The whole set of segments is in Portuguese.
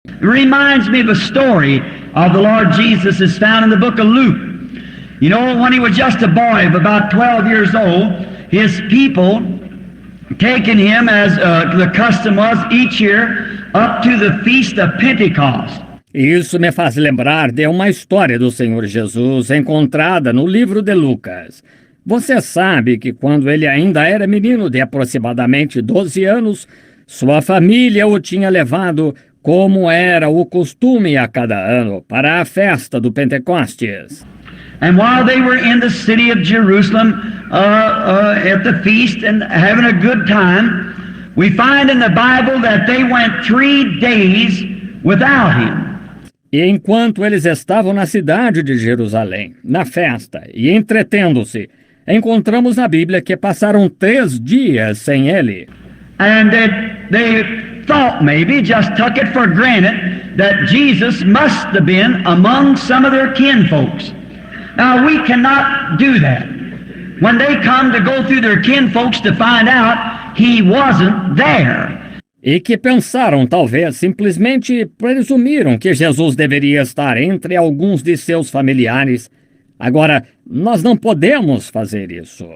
It reminds me of a story of the Lord Jesus is found in the book of Luke. You know, when he was just a boy of about 12 years old, his people taken him, as the custom was each year, up to the feast of Pentecost. Isso me faz lembrar de uma história do Senhor Jesus encontrada no livro de Lucas. Você sabe que quando ele ainda era menino de aproximadamente 12 anos, sua família o tinha levado, como era o costume a cada ano, para a festa do Pentecostes. And while they were in the city of Jerusalem at the feast and having a good time, we find in the Bible that they went 3 days without him. E enquanto eles estavam na cidade de Jerusalém, na festa e entretendo-se, encontramos na Bíblia que passaram 3 dias sem ele. And they thought, maybe just took it for granted, that Jesus must have been among some of their kinfolks. Now we cannot do that. When they come to go through their kinfolks to find out, he wasn't there. E que pensaram, talvez, simplesmente presumiram que Jesus deveria estar entre alguns de seus familiares. Agora, nós não podemos fazer isso.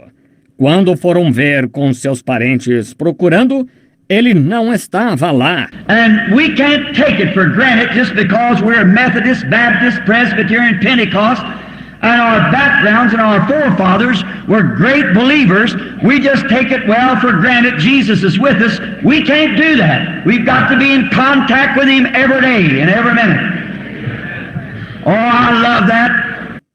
Quando foram ver com seus parentes procurando, ele não estava lá. And we can't take it for granted just because we're Methodist, Baptist, Presbyterian, Pentecost, and our backgrounds and our forefathers were great believers. We just take it well for granted Jesus is with us. We can't do that. We've got to be in contact with him every day and every minute. Oh, I love that.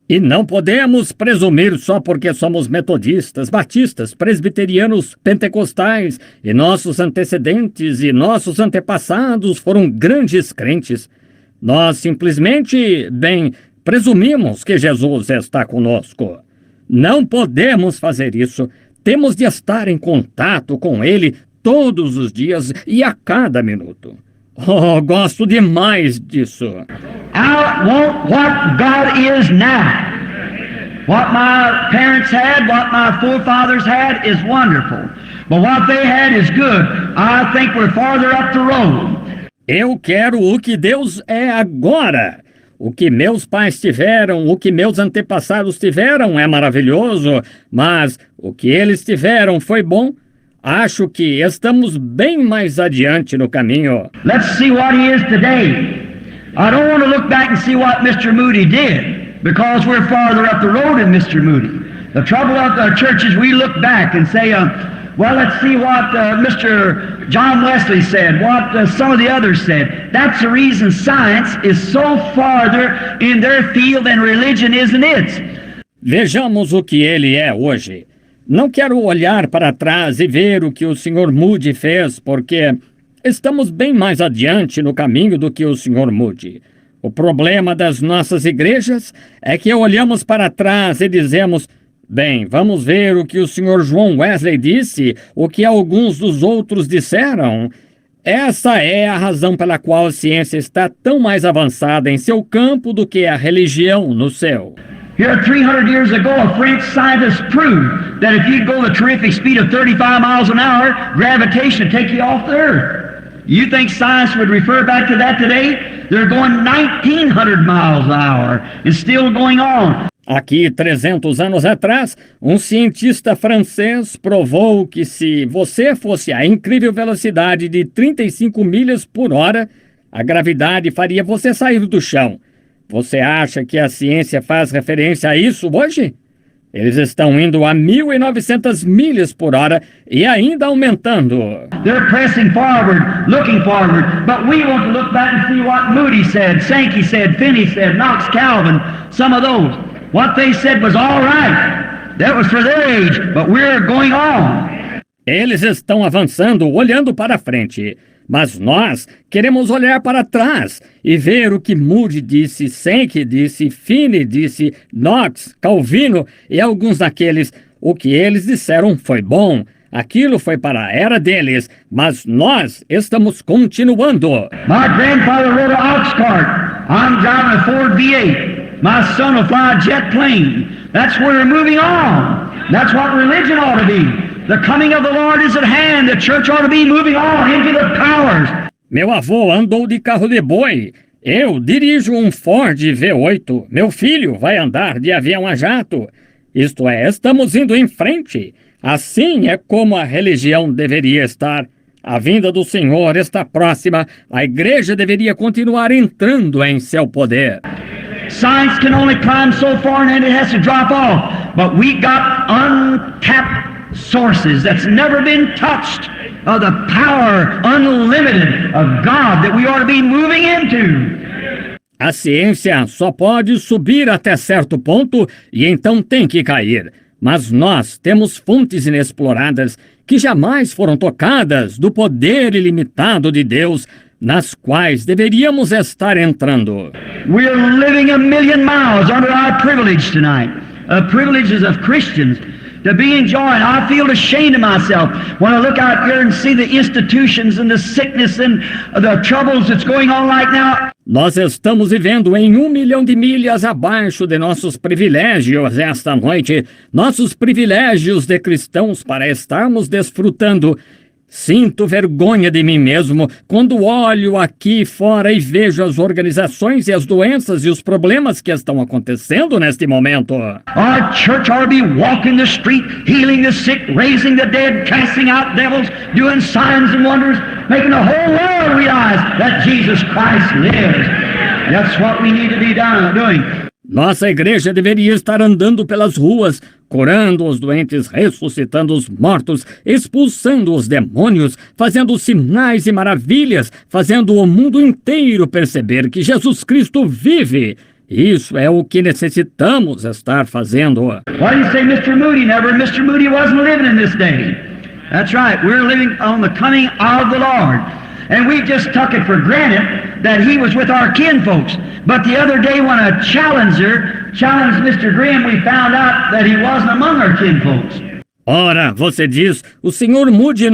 E não podemos presumir só porque somos metodistas, batistas, presbiterianos, pentecostais, e nossos antecedentes e nossos antepassados foram grandes crentes. Nós simplesmente, presumimos que Jesus está conosco. Não podemos fazer isso. Temos de estar em contato com ele todos os dias e a cada minuto. Oh, gosto demais disso. I want what God is now. What my parents had, what my forefathers had is wonderful. But what they had is good. I think we're farther up the road. Eu quero o que Deus é agora. O que meus pais tiveram, o que meus antepassados tiveram é maravilhoso, mas o que eles tiveram foi bom. Acho que estamos bem mais adiante no caminho. Let's see what he is today. I don't want to look back and see what Mr. Moody did, because we're farther up the road than Mr. Moody. The trouble of our church is we look back and say, well, let's see what Mr. John Wesley said, what some of the others said. That's the reason science is so farther in their field than religion is in its. Vejamos o que ele é hoje. Não quero olhar para trás e ver o que o Sr. Moody fez, porque estamos bem mais adiante no caminho do que o Sr. Moody. O problema das nossas igrejas é que olhamos para trás e dizemos, vamos ver o que o Sr. John Wesley disse, o que alguns dos outros disseram. Essa é a razão pela qual a ciência está tão mais avançada em seu campo do que a religião no seu. Here, 300 years ago, a French scientist proved that if you go the terrific speed of 35 miles an hour, gravitation would take you off the earth. You think science would refer back to that today? They're going 1,900 miles an hour and still going on. Aqui, 300 anos atrás, um cientista francês provou que se você fosse a incrível velocidade de 35 milhas por hora, a gravidade faria você sair do chão. Você acha que a ciência faz referência a isso hoje? Eles estão indo a 1.900 milhas por hora e ainda aumentando. They're pressing forward, looking forward, but we want to look back and see what Moody said, Sankey said, Finney said, Knox Calvin, some of those. What they said was all right. That was for their age, but we're going on. Eles estão avançando, olhando para frente. Mas nós queremos olhar para trás e ver o que Moody disse, Sankey disse, Finney disse, Knox, Calvino e alguns daqueles. O que eles disseram foi bom. Aquilo foi para a era deles, mas nós estamos continuando. My grandfather rode an ox cart. I'm driving a Ford V8. My son will fly a jet plane. That's where we're moving on. That's what religion ought to be. The coming of the Lord is at hand. The church ought to be moving on into the powers. Meu avô andou de carro de boi. Eu dirijo um Ford V8. Meu filho vai andar de avião a jato. Isto é, estamos indo em frente. Assim é como a religião deveria estar. A vinda do Senhor está próxima. A igreja deveria continuar entrando em seu poder. Science can only climb so far and then it has to drop off. But we got untapped sources that's never been touched of the power unlimited of God that we ought to be moving into. A ciência só pode subir até certo ponto e então tem que cair. Mas nós temos fontes inexploradas que jamais foram tocadas do poder ilimitado de Deus, nas quais deveríamos estar entrando. We are living a million miles under our privilege tonight, privileges of Christians to be enjoying. I feel ashamed of myself when I look out here and see the institutions and the sickness and the troubles that's going on right now. Nós estamos vivendo em 1 milhão de milhas abaixo de nossos privilégios esta noite, nossos privilégios de cristãos para estarmos desfrutando. Sinto vergonha de mim mesmo quando olho aqui fora e vejo as organizações e as doenças e os problemas que estão acontecendo neste momento. Our church ought to be walking the street, healing the sick, raising the dead, casting out devils, doing signs and wonders, making the whole world realize that Jesus Christ lives. That's what we need to be doing. Nossa igreja deveria estar andando pelas ruas, curando os doentes, ressuscitando os mortos, expulsando os demônios, fazendo sinais e maravilhas, fazendo o mundo inteiro perceber que Jesus Cristo vive. Isso é o que necessitamos estar fazendo. Why do you say Mr. Moody never? Mr. Moody wasn't living in this day. That's right. We're living on the coming of the Lord. And we just took it for granted that he was with our kinfolks. But the other day when a challenger challenged Mr. Graham, we found out that he wasn't among our kinfolks. Ora, você diz, o Sr. Moody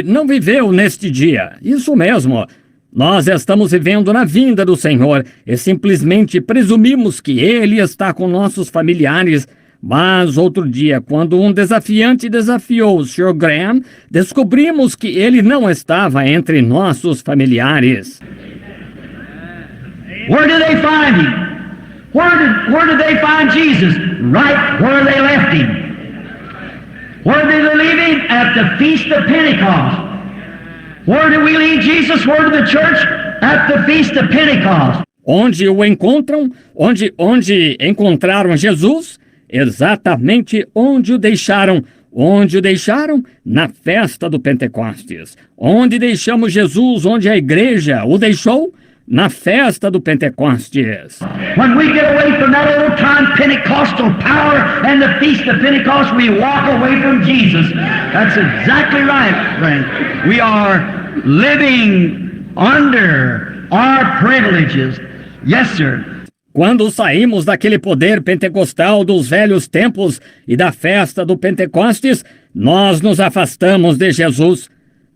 não viveu neste dia. Isso mesmo. Nós estamos vivendo na vinda do Senhor e simplesmente presumimos que ele está com nossos familiares. Mas outro dia, quando um desafiante desafiou o Sr. Graham, descobrimos que ele não estava entre nossos familiares. Where did they find him? Where did they find Jesus? Right where they left him. Where did they leave him? At the Feast of Pentecost. Where did we leave Jesus? Where did the church? At the Feast of Pentecost. Onde o encontram? Onde encontraram Jesus? Exatamente onde o deixaram. Onde o deixaram? Na festa do Pentecostes. Onde deixamos Jesus? Onde a igreja o deixou? Na festa do Pentecostes. When we get away from that old time Pentecostal power and the Feast of Pentecost, we walk away from Jesus. That's exactly right, friend. We are living under our privileges. Yes, sir. Quando saímos daquele poder pentecostal dos velhos tempos e da festa do Pentecostes, nós nos afastamos de Jesus.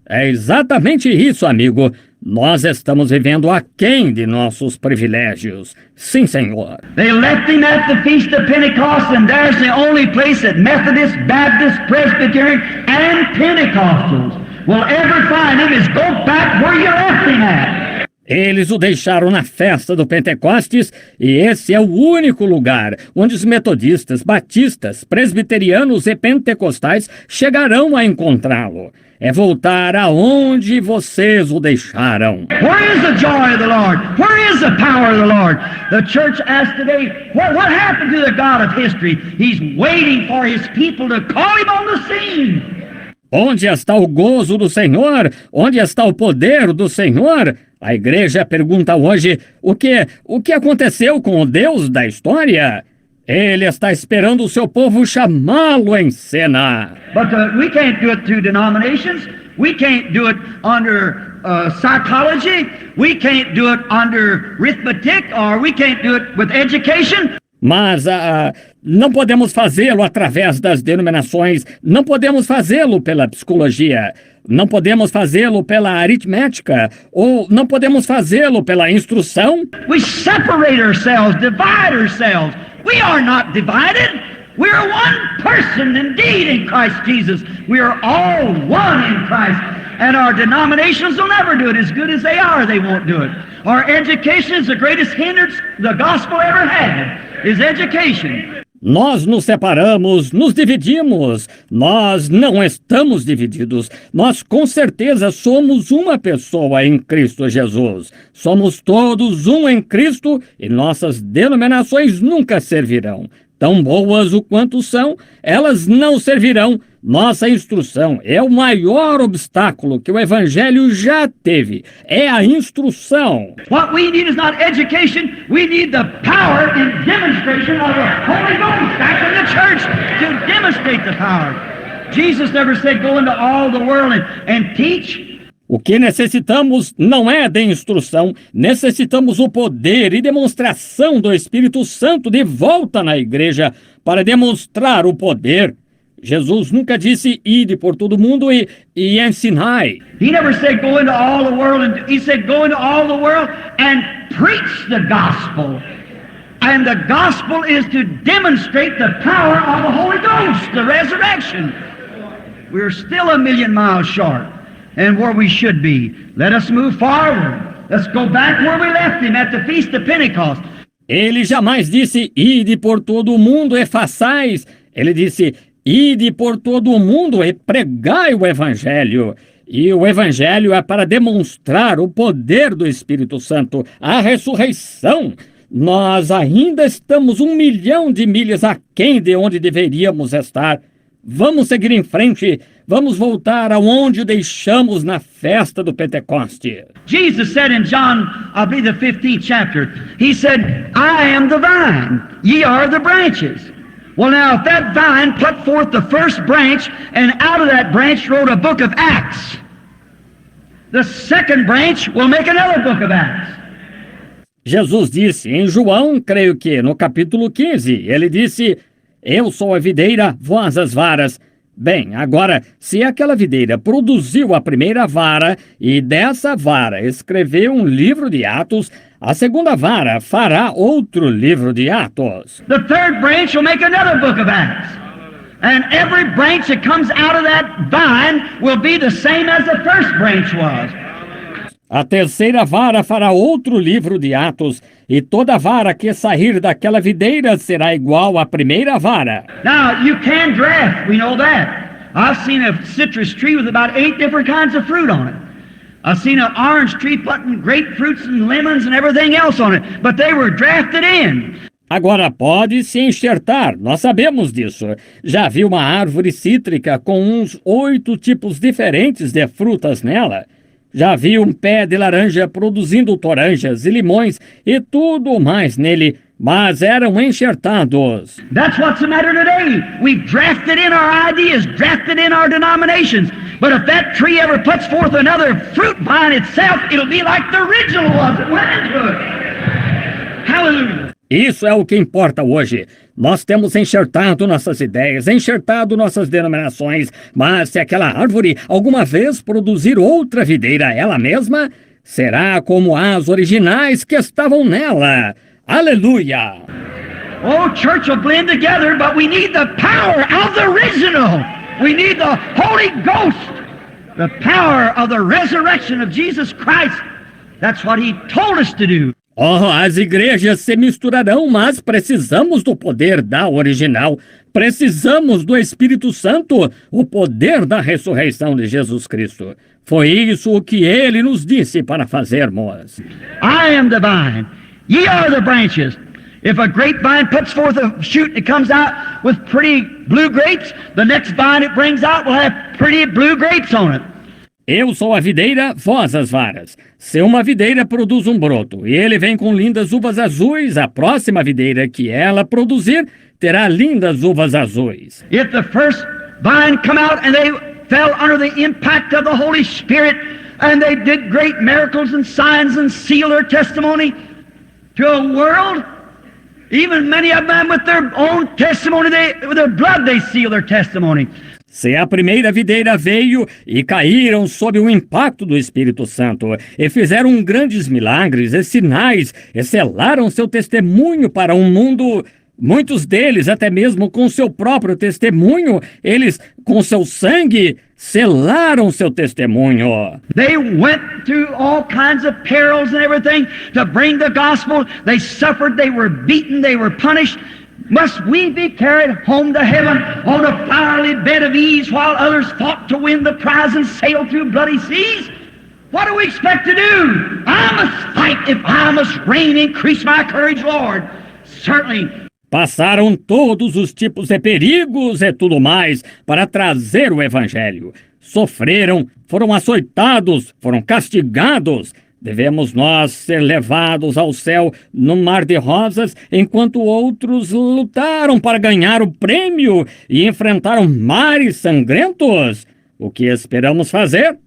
É exatamente isso, amigo. Nós estamos vivendo aquém de nossos privilégios. Sim, Senhor. They left him at the Feast of Pentecost, and there's the only place that Methodist, Baptist, Presbyterian, and Pentecostals will ever find him is go back where you left him at. Eles o deixaram na festa do Pentecostes e esse é o único lugar onde os metodistas, batistas, presbiterianos e pentecostais chegarão a encontrá-lo. É voltar aonde vocês o deixaram. Where is the joy of the Lord? Where is the power of the Lord? The church asks today, what happened to the God of history? He's waiting for his people to call him on the scene. Onde está o gozo do Senhor? Onde está o poder do Senhor? A igreja pergunta hoje, o que aconteceu com o Deus da história? Ele está esperando o seu povo chamá-lo em cena. But we can't do it through denominations. We can't do it under psychology. We can't do it under arithmetic, or we can't do it with education. Mas não podemos fazê-lo através das denominações, não podemos fazê-lo pela psicologia, não podemos fazê-lo pela aritmética, ou não podemos fazê-lo pela instrução. We separate ourselves, divide ourselves. We are not divided. We are one person indeed in Christ Jesus. We are all one in Christ. And our denominations will never do it. As good as they are, they won't do it. Our education is the greatest hindrance the gospel ever had, is education. Nós nos separamos, nos dividimos. Nós não estamos divididos. Nós, com certeza, somos uma pessoa em Cristo Jesus. Somos todos um em Cristo e nossas denominações nunca servirão. Tão boas o quanto são, elas não servirão. Nossa instrução é o maior obstáculo que o Evangelho já teve. É a instrução. What we need is not education. We need the power and demonstration of the Holy Ghost back in the church to demonstrate the power. Jesus never said go into all the world and teach. O que necessitamos não é de instrução, necessitamos o poder e demonstração do Espírito Santo de volta na igreja para demonstrar o poder. Jesus nunca disse ide por todo mundo e ensinai. He never said go into all the world, and he said go into all the world and preach the gospel. And the gospel is to demonstrate the power of the Holy Ghost, the resurrection. We're still a million miles short and where we should be. Let us move forward. Let's go back where we left him at the Feast of Pentecost. Ele jamais disse ide por todo o mundo e façais. Ele disse ide por todo o mundo e pregai o Evangelho. E o Evangelho é para demonstrar o poder do Espírito Santo, a ressurreição. Nós ainda estamos 1 milhão de milhas aquém de onde deveríamos estar. Vamos seguir em frente. Vamos voltar aonde o deixamos na festa do Pentecoste. Jesus said in John, I believe the 15th chapter, he said, I am the vine, ye are the branches. Well, now, if that vine put forth the first branch, and out of that branch wrote a book of Acts, the second branch will make another book of Acts. Jesus disse em João, creio que no capítulo 15, ele disse, eu sou a videira, vós as varas. Bem, agora, se aquela videira produziu a primeira vara e dessa vara escreveu um livro de Atos, a segunda vara fará outro livro de Atos. The third branch will make another book of Acts. And every branch that comes out of that vine will be the same as the first branch was. A terceira vara fará outro livro de Atos, e toda vara que sair daquela videira será igual à primeira vara. Now, you can draft, we know that. I've seen a citrus tree with about 8 different kinds of fruit on it. I've seen an orange tree putting grapefruits and lemons and everything else on it, but they were drafted in. Agora pode se enxertar, nós sabemos disso. Já vi uma árvore cítrica com uns 8 tipos diferentes de frutas nela. Já vi um pé de laranja produzindo toranjas e limões e tudo mais nele, mas eram enxertados. That's what's the matter today. We've drafted in our ideas, drafted in our denominations. But if that tree ever puts forth another fruit vine itself, it'll be like the original was that went into it. Hallelujah. Isso é o que importa hoje. Nós temos enxertado nossas ideias, enxertado nossas denominações, mas se aquela árvore alguma vez produzir outra videira ela mesma, será como as originais que estavam nela. Aleluia! Oh, church will blend together, but we need the power of the original. We need the Holy Ghost, the power of the resurrection of Jesus Christ. That's what He told us to do. Oh, as igrejas se misturarão, mas precisamos do poder da original. Precisamos do Espírito Santo, o poder da ressurreição de Jesus Cristo. Foi isso o que Ele nos disse para fazermos. I am the vine, ye are the branches. If a grapevine puts forth a shoot that comes out with pretty blue grapes, the next vine it brings out will have pretty blue grapes on it. Eu sou a videira, vós as varas. Se uma videira produz um broto e ele vem com lindas uvas azuis, a próxima videira que ela produzir terá lindas uvas azuis. If the first vine come out and they fell under the impact of the Holy Spirit and they did great miracles and signs and sealed their testimony to a world, even many of them with their own testimony, with their blood they seal their testimony. Se a primeira videira veio e caíram sob o impacto do Espírito Santo e fizeram grandes milagres e sinais e selaram seu testemunho para um mundo, Muitos deles, até mesmo com seu próprio testemunho, eles, com seu sangue, selaram seu testemunho. They went through all kinds of perils and everything to bring the gospel. They suffered, they were beaten, they were punished. Must we be carried home to heaven on a fiery bed of ease while others fought to win the prize and sail through bloody seas? What do we expect to do? I must fight if I must reign. Increase my courage, Lord. Certainly. Passaram todos os tipos de perigos e tudo mais para trazer o Evangelho. Sofreram, foram açoitados, foram castigados. Devemos nós ser levados ao céu num mar de rosas, enquanto outros lutaram para ganhar o prêmio e enfrentaram mares sangrentos? O que esperamos fazer?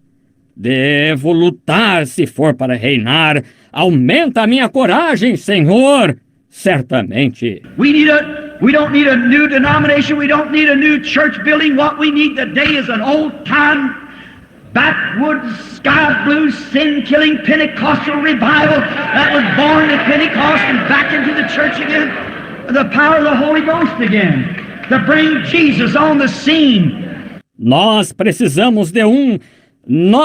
Devo lutar se for para reinar. Aumenta a minha coragem, Senhor. Certamente. We don't need a new denomination. We don't need a new church building. What we need today is an old-time, backwoods, sky blue, sin-killing Pentecostal revival that was born at Pentecost and back into the church again. The power of the Holy Ghost again. To bring Jesus on the scene. Nós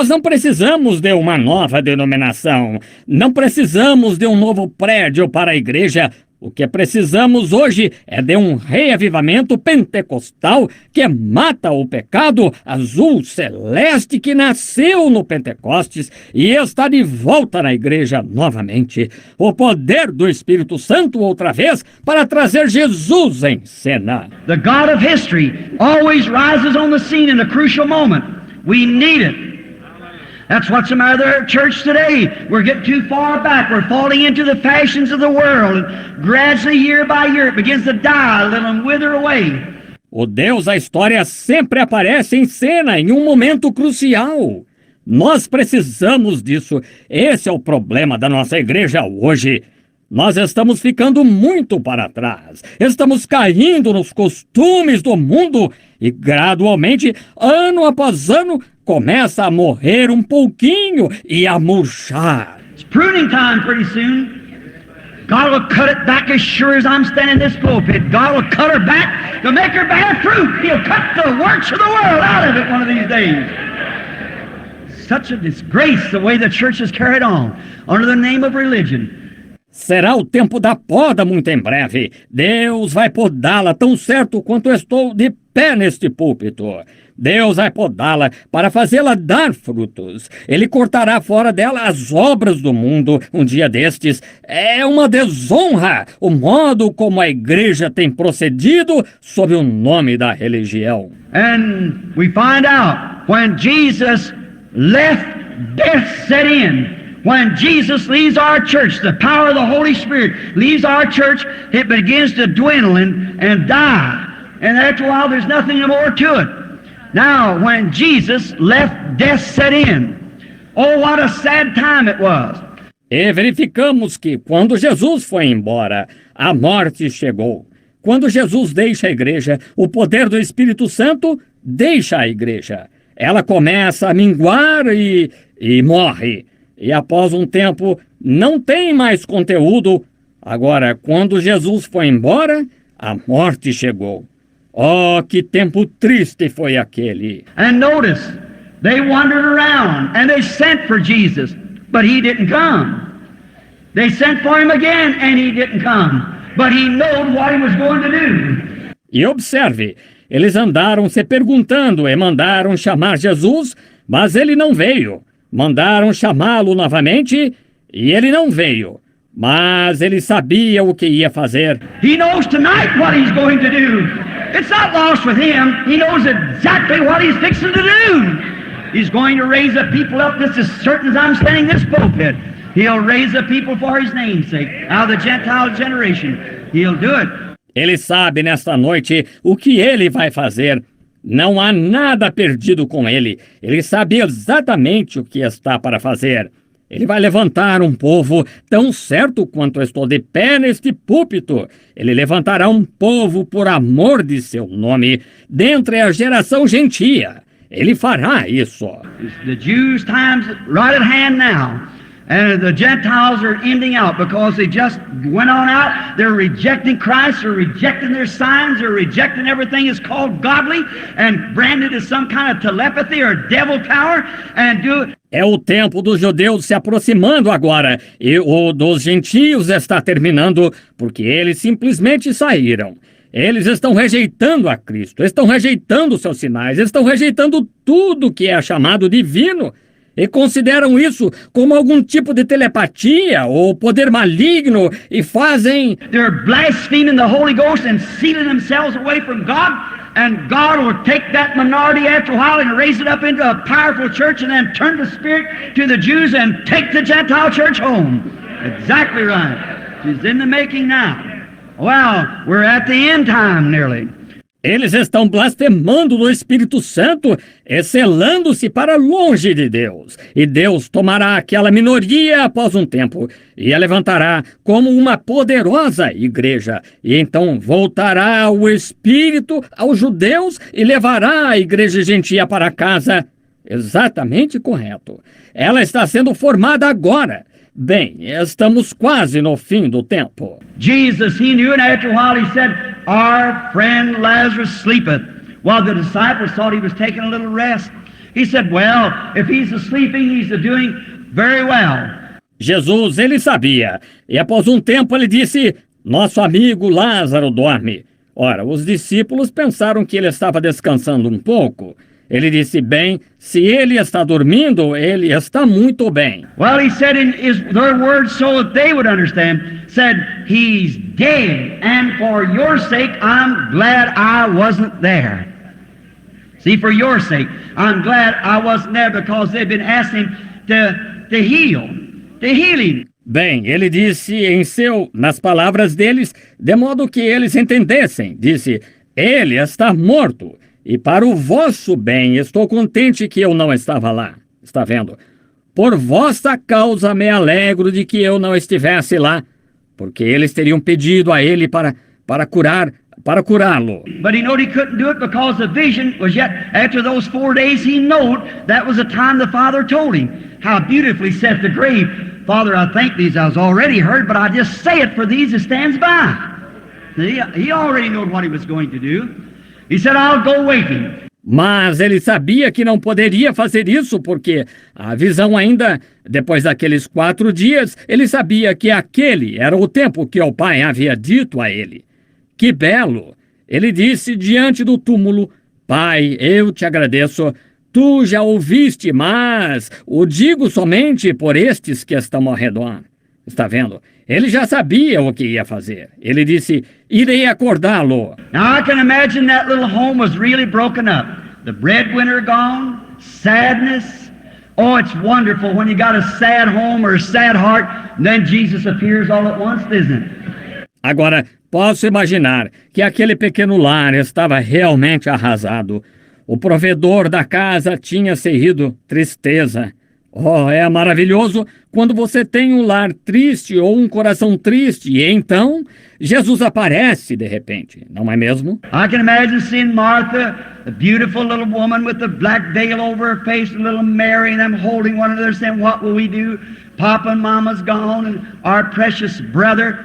não precisamos de uma nova denominação. Não precisamos de um novo prédio para a igreja. O que precisamos hoje é de um reavivamento pentecostal que mata o pecado azul celeste que nasceu no Pentecostes e está de volta na igreja novamente. O poder do Espírito Santo outra vez para trazer Jesus em cena. The God of history always rises on the scene in a crucial moment. We need it. That's what's the matter with our church today. We're getting too far back. We're falling into the fashions of the world. And gradually, year by year, it begins to die a little and wither away. O Deus da história sempre aparece em cena em um momento crucial. Nós precisamos disso. Esse é o problema da nossa igreja hoje. Nós estamos ficando muito para trás. Estamos caindo nos costumes do mundo e, gradualmente, ano após ano, começa a morrer um pouquinho e a murchar. It's pruning time pretty soon. God will cut it back as sure as I'm standing in this pulpit. God will cut her back to make her bear fruit. He'll cut the works of the world out of it one of these days. Such a disgrace the way the church is carried on under the name of religion. Será o tempo da poda muito em breve. Deus vai podá-la tão certo quanto estou de pé neste púlpito. Deus vai podá-la para fazê-la dar frutos. Ele cortará fora dela as obras do mundo um dia destes. É uma desonra o modo como a igreja tem procedido sob o nome da religião. And we find out when Jesus left, death set in. When Jesus leaves our church, the power of the Holy Spirit leaves our church, it begins to dwindle and die. And after a while, there's nothing more to it. Now, when Jesus left, death set in. Oh, what a sad time it was. E verificamos que, quando Jesus foi embora, a morte chegou. Quando Jesus deixa a igreja, o poder do Espírito Santo deixa a igreja. Ela começa a minguar e morre. E após um tempo, não tem mais conteúdo. Agora, quando Jesus foi embora, a morte chegou. Oh, que tempo triste foi aquele. And notice, they wandered around and they sent for Jesus, but he didn't come. They sent for him again and he didn't come. But he knew what he was going to do. E observe, eles andaram se perguntando e mandaram chamar Jesus, mas ele não veio. Mandaram chamá-lo novamente e ele não veio. Mas ele sabia o que ia fazer. He knows tonight what he's going to do. It's not lost with him. He knows exactly what he's fixing to do. He's going to raise the people up just as certain as I'm standing in this pulpit. He'll raise the people for his name's sake, out of the Gentile generation. He'll do it. Ele sabe nesta noite o que ele vai fazer. Não há nada perdido com ele. Ele sabe exatamente o que está para fazer. Ele vai levantar um povo tão certo quanto estou de pé neste púlpito. Ele levantará um povo por amor de seu nome, dentre a geração gentia. Ele fará isso. The Jews' time's right at hand now. And the Gentiles are ending out because they just went on out. They're rejecting Christ, they're rejecting their signs, they're rejecting everything that's called godly and branded as some kind of telepathy or devil power and do. É o tempo dos judeus se aproximando agora, e o dos gentios está terminando, porque eles simplesmente saíram. Eles estão rejeitando a Cristo, estão rejeitando os seus sinais, estão rejeitando tudo que é chamado divino, e consideram isso como algum tipo de telepatia ou poder maligno, e fazem... They're blaspheming the Holy Ghost and sealing themselves away from God. And God will take that minority after a while and raise it up into a powerful church and then turn the Spirit to the Jews and take the Gentile church home. Exactly right. She's in the making now. Well, we're at the end time nearly. Eles estão blasfemando do Espírito Santo, excelando-se para longe de Deus. E Deus tomará aquela minoria após um tempo e a levantará como uma poderosa igreja. E então voltará o Espírito aos judeus e levará a igreja gentia para casa. Exatamente correto. Ela está sendo formada agora. Bem, estamos quase no fim do tempo. Jesus, he knew, and after a while he said, "Our friend Lazarus sleepeth." While the disciples thought he was taking a little rest. He said, "Well, if he's sleeping, he's doing very well." Jesus, ele sabia, e após um tempo ele disse, nosso amigo Lázaro dorme. Ora, os discípulos pensaram que ele estava descansando um pouco. Ele disse, bem, se ele está dormindo, ele está muito bem. Well, he said in their words so that they would understand, said, "He's dead, and for your sake, I'm glad I wasn't there." See, for your sake, I'm glad I wasn't there because they've been asking to heal him. Bem, ele disse nas palavras deles, de modo que eles entendessem, disse, ele está morto. E para o vosso bem, estou contente que eu não estava lá. Está vendo? Por vossa causa me alegro de que eu não estivesse lá, porque eles teriam pedido a ele para curá-lo. But he knew he couldn't do it because the vision was yet, after those 4 days, he knew that was the time the Father told him. How beautifully said the grave, "Father, I thank thee, I was already heard, but I just say it for these that stands by." He already knew what he was going to do. He said, "I'll go waiting." Mas ele sabia que não poderia fazer isso, porque a visão ainda, depois daqueles 4 dias, ele sabia que aquele era o tempo que o Pai havia dito a ele. Que belo! Ele disse diante do túmulo, Pai, eu te agradeço, tu já ouviste, mas o digo somente por estes que estão ao redor. Está vendo? Ele já sabia o que ia fazer. Ele disse, irei acordá-lo. Now I can imagine that little home was really broken up. The breadwinner gone, sadness. Oh, it's wonderful when you got a sad home or a sad heart, and then Jesus appears all at once, isn't it? Agora, posso imaginar que aquele pequeno lar estava realmente arrasado. O provedor da casa tinha servido tristeza. Oh, é maravilhoso quando você tem um lar triste ou um coração triste e então Jesus aparece de repente, não é mesmo? I can imagine seeing Martha, the beautiful little woman with the black veil over her face, and little Mary and them holding one another saying, "What will we do? Papa and Mama's gone and our precious brother."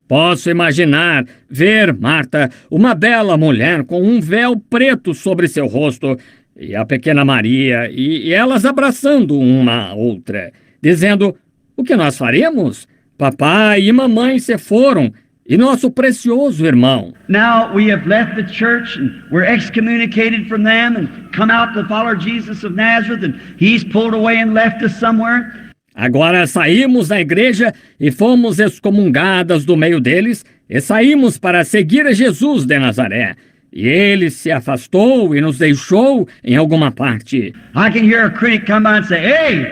Posso imaginar ver Marta, uma bela mulher com um véu preto sobre seu rosto, e a pequena Maria, e elas abraçando uma outra, dizendo, o que nós faremos? Papai e mamãe se foram, e nosso precioso irmão. Now we have left the church and we're excommunicated from them and come out to follow Jesus of Nazareth and he's pulled away and left us somewhere. Agora saímos da igreja e fomos excomungadas do meio deles e saímos para seguir a Jesus de Nazaré. E ele se afastou e nos deixou em alguma parte. I can hear a critic come by and say, "Hey,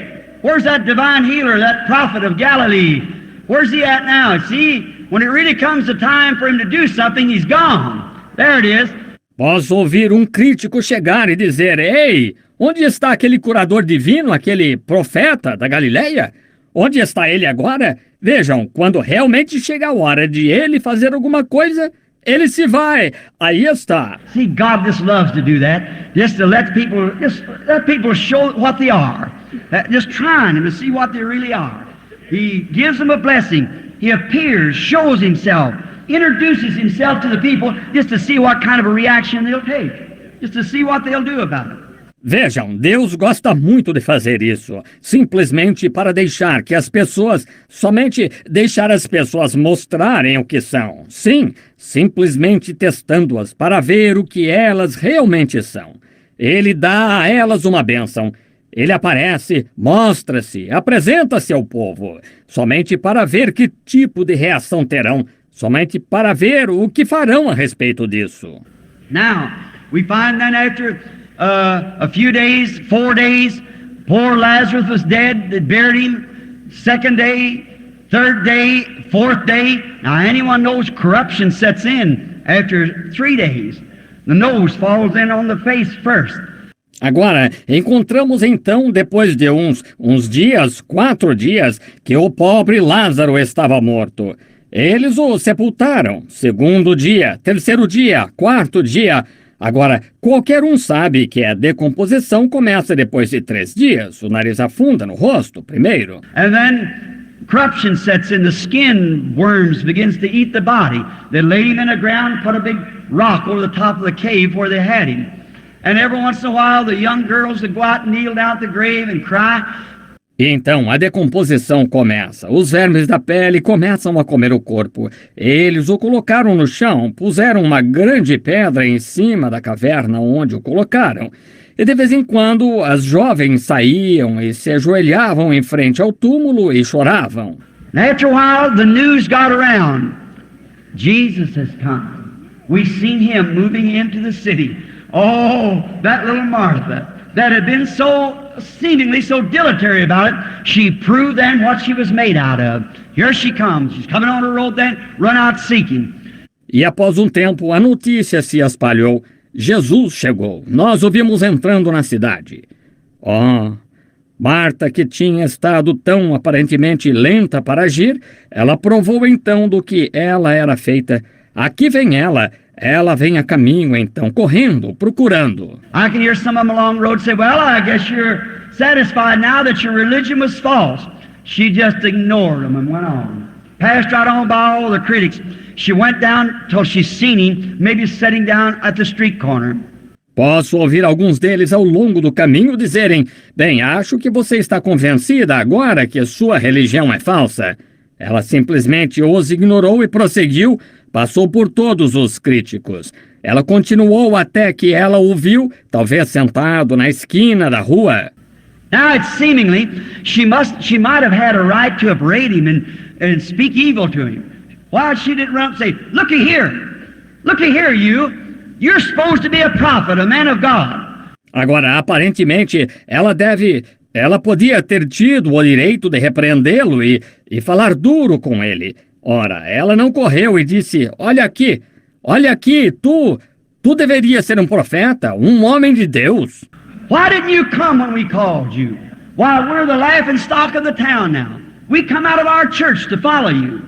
where's that divine healer, that prophet of Galilee? Where's he at now? See, when it really comes the time for him to do something, he's gone. There it is." Posso ouvir um crítico chegar e dizer, ei, onde está aquele curador divino, aquele profeta da Galileia? Onde está ele agora? Vejam, quando realmente chega a hora de ele fazer alguma coisa, ele se vai. Aí está. See, God just loves to do that, just to let people show what they are, just trying them to see what they really are. He gives them a blessing. He appears, shows himself, introduces himself to the people just to see what kind of a reaction they'll take, just to see what they'll do about it. Vejam, Deus gosta muito de fazer isso, simplesmente para deixar que as pessoas, somente deixar as pessoas mostrarem o que são. Sim, simplesmente testando-as para ver o que elas realmente são. Ele dá a elas uma bênção. Ele aparece, mostra-se, apresenta-se ao povo, somente para ver que tipo de reação terão, somente para ver o que farão a respeito disso. Now, we find that after a few days, 4 days, poor Lazarus was dead, they buried him. Second day, third day, fourth day. Now, anyone knows corruption sets in after 3 days. The nose falls in on the face first. Agora, encontramos então, depois de uns dias, 4 dias, que o pobre Lázaro estava morto. Eles o sepultaram. Segundo dia, terceiro dia, quarto dia. Agora, qualquer um sabe que a decomposição começa depois de 3 dias. O nariz afunda no rosto, primeiro. And then corruption sets in. The skin worms begins to eat the body. They laid him in the ground, put a big rock over the top of the cave where they had him. And every once in a while, the young girls would go out and kneel down at the grave and cry. E então a decomposição começa. Os vermes da pele começam a comer o corpo. Eles o colocaram no chão, puseram uma grande pedra em cima da caverna onde o colocaram. E de vez em quando as jovens saíam e se ajoelhavam em frente ao túmulo e choravam. And after a while, the news got around. Jesus has come. We've seen him moving into the city. Oh, that little Martha that had been seemingly so dilatory about it, she proved then what she was made out of. Here she comes. She's coming on the road then, run out seeking. E após um tempo, a notícia se espalhou. Jesus chegou. Nós o vimos entrando na cidade. Oh, Marta, que tinha estado tão aparentemente lenta para agir, ela provou então do que ela era feita. Aqui vem ela. Ela vem a caminho, então, correndo, procurando. I can hear some of them along the road say, well, I guess you're satisfied now that your religion was false. She just ignored them and went on. Passed right on by all the critics. She went down till she's seen him, maybe sitting down at the street corner. Posso ouvir alguns deles ao longo do caminho dizerem, bem, acho que você está convencida agora que sua religião é falsa. Ela simplesmente os ignorou e prosseguiu. Passou por todos os críticos. Ela continuou até que ela o viu, talvez sentado na esquina da rua. Now, it's seemingly, she might have had a right to upbraid him and speak evil to him. Why she didn't run up and say, looky here, you're supposed to be a prophet, a man of God. Agora, aparentemente, ela podia ter tido o direito de repreendê-lo e falar duro com ele. Ora, ela não correu e disse, olha aqui, tu deveria ser um profeta, um homem de Deus. Why didn't you come when we called you? Why, we're the laughing stock of the town now. We come out of our church to follow you.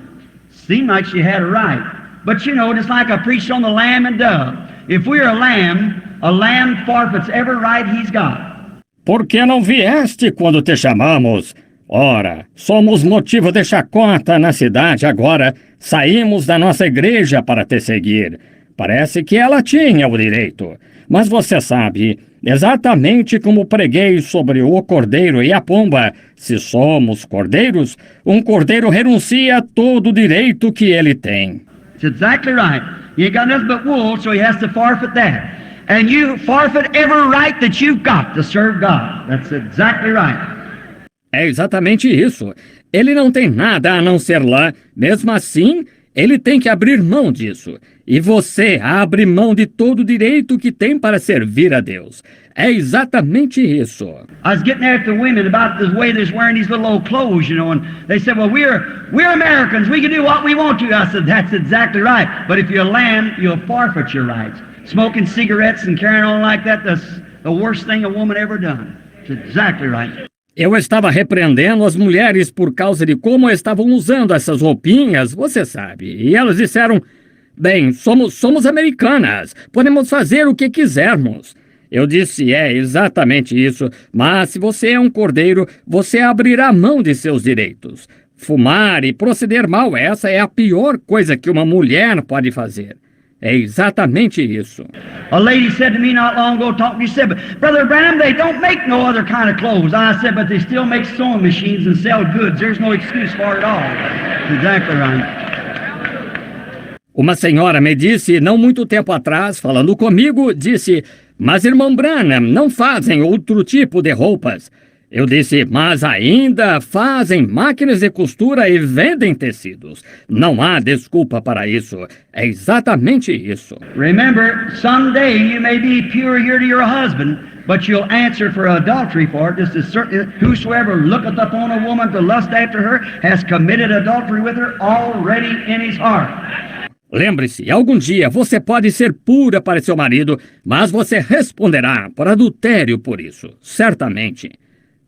Seemed like she had a right. But you know, just like I preached on the lamb and dove, if we're a lamb forfeits every right he's got. Por que não vieste quando te chamamos? Ora, somos motivo de chacota na cidade agora. Saímos da nossa igreja para te seguir. Parece que ela tinha o direito. Mas você sabe, exatamente como preguei sobre o cordeiro e a pomba, se somos cordeiros, um cordeiro renuncia a todo o direito que ele tem. It's exactly right. You ain't got nothing but wool, so he has to forfeit that. And you forfeit every right that you've got to serve God. That's exactly right. É exatamente isso. Ele não tem nada a não ser lã. Mesmo assim, ele tem que abrir mão disso. E você abre mão de todo o direito que tem para servir a Deus. É exatamente isso. I was getting after women about the way they're wearing these little old clothes, you know, and they said, well, we're Americans. We can do what we want to. I said, that's exactly right. But if you're a lamb, you'll forfeit your rights. Smoking cigarettes and carrying on like that, that's the worst thing a woman ever done. It's exactly right. Eu estava repreendendo as mulheres por causa de como estavam usando essas roupinhas, você sabe. E elas disseram, bem, somos americanas, podemos fazer o que quisermos. Eu disse, é exatamente isso, mas se você é um cordeiro, você abrirá mão de seus direitos. Fumar e proceder mal, essa é a pior coisa que uma mulher pode fazer. É exatamente isso. A lady said to me not long ago, talking to me, said, Brother Branham, they don't make no other kind of clothes. I said, but they still make sewing machines and sell goods. There's no excuse for it all. Exactly right. Uma senhora me disse, não muito tempo atrás, falando comigo, disse, mas irmão Branham, não fazem outro tipo de roupas. Eu disse, mas ainda fazem máquinas de costura e vendem tecidos. Não há desculpa para isso. É exatamente isso. Remember, someday you may be pure here to your husband, but you'll answer for adultery for it. Just as certain, whosoever looketh upon a woman to lust after her has committed adultery with her already in his heart. Lembre-se, algum dia você pode ser pura para seu marido, mas você responderá por adultério por isso, certamente.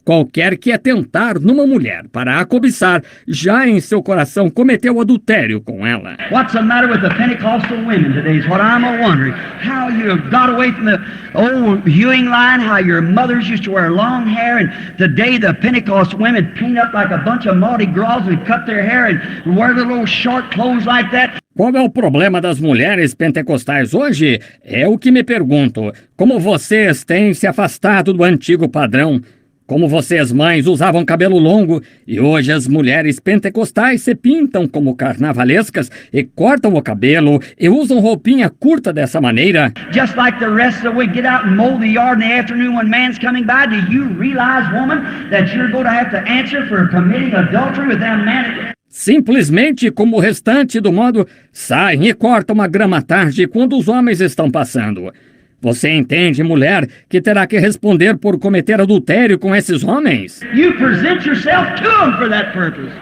Qualquer que atentar numa mulher para a cobiçar, já em seu coração cometeu adultério com ela. What's the matter with the Pentecostal women today is what I'm wondering. How you got away from the old hewing line, how your mothers used to wear long hair, and today the Pentecostal women paint up like a bunch of Mardi Gras and cut their hair and wear little short clothes like that. Qual é o problema das mulheres pentecostais hoje? É o que me pergunto. Como vocês têm se afastado do antigo padrão? Como vocês, mães, usavam cabelo longo e hoje as mulheres pentecostais se pintam como carnavalescas e cortam o cabelo e usam roupinha curta dessa maneira. Just like the rest of we get out and mow the yard in the afternoon when man's coming by, do you realize, woman, that you're going to have to answer for committing adultery with that man? Simplesmente como o restante do modo, saem e cortam a grama à tarde quando os homens estão passando. Você entende, mulher, que terá que responder por cometer adultério com esses homens? You present yourself to them for that purpose.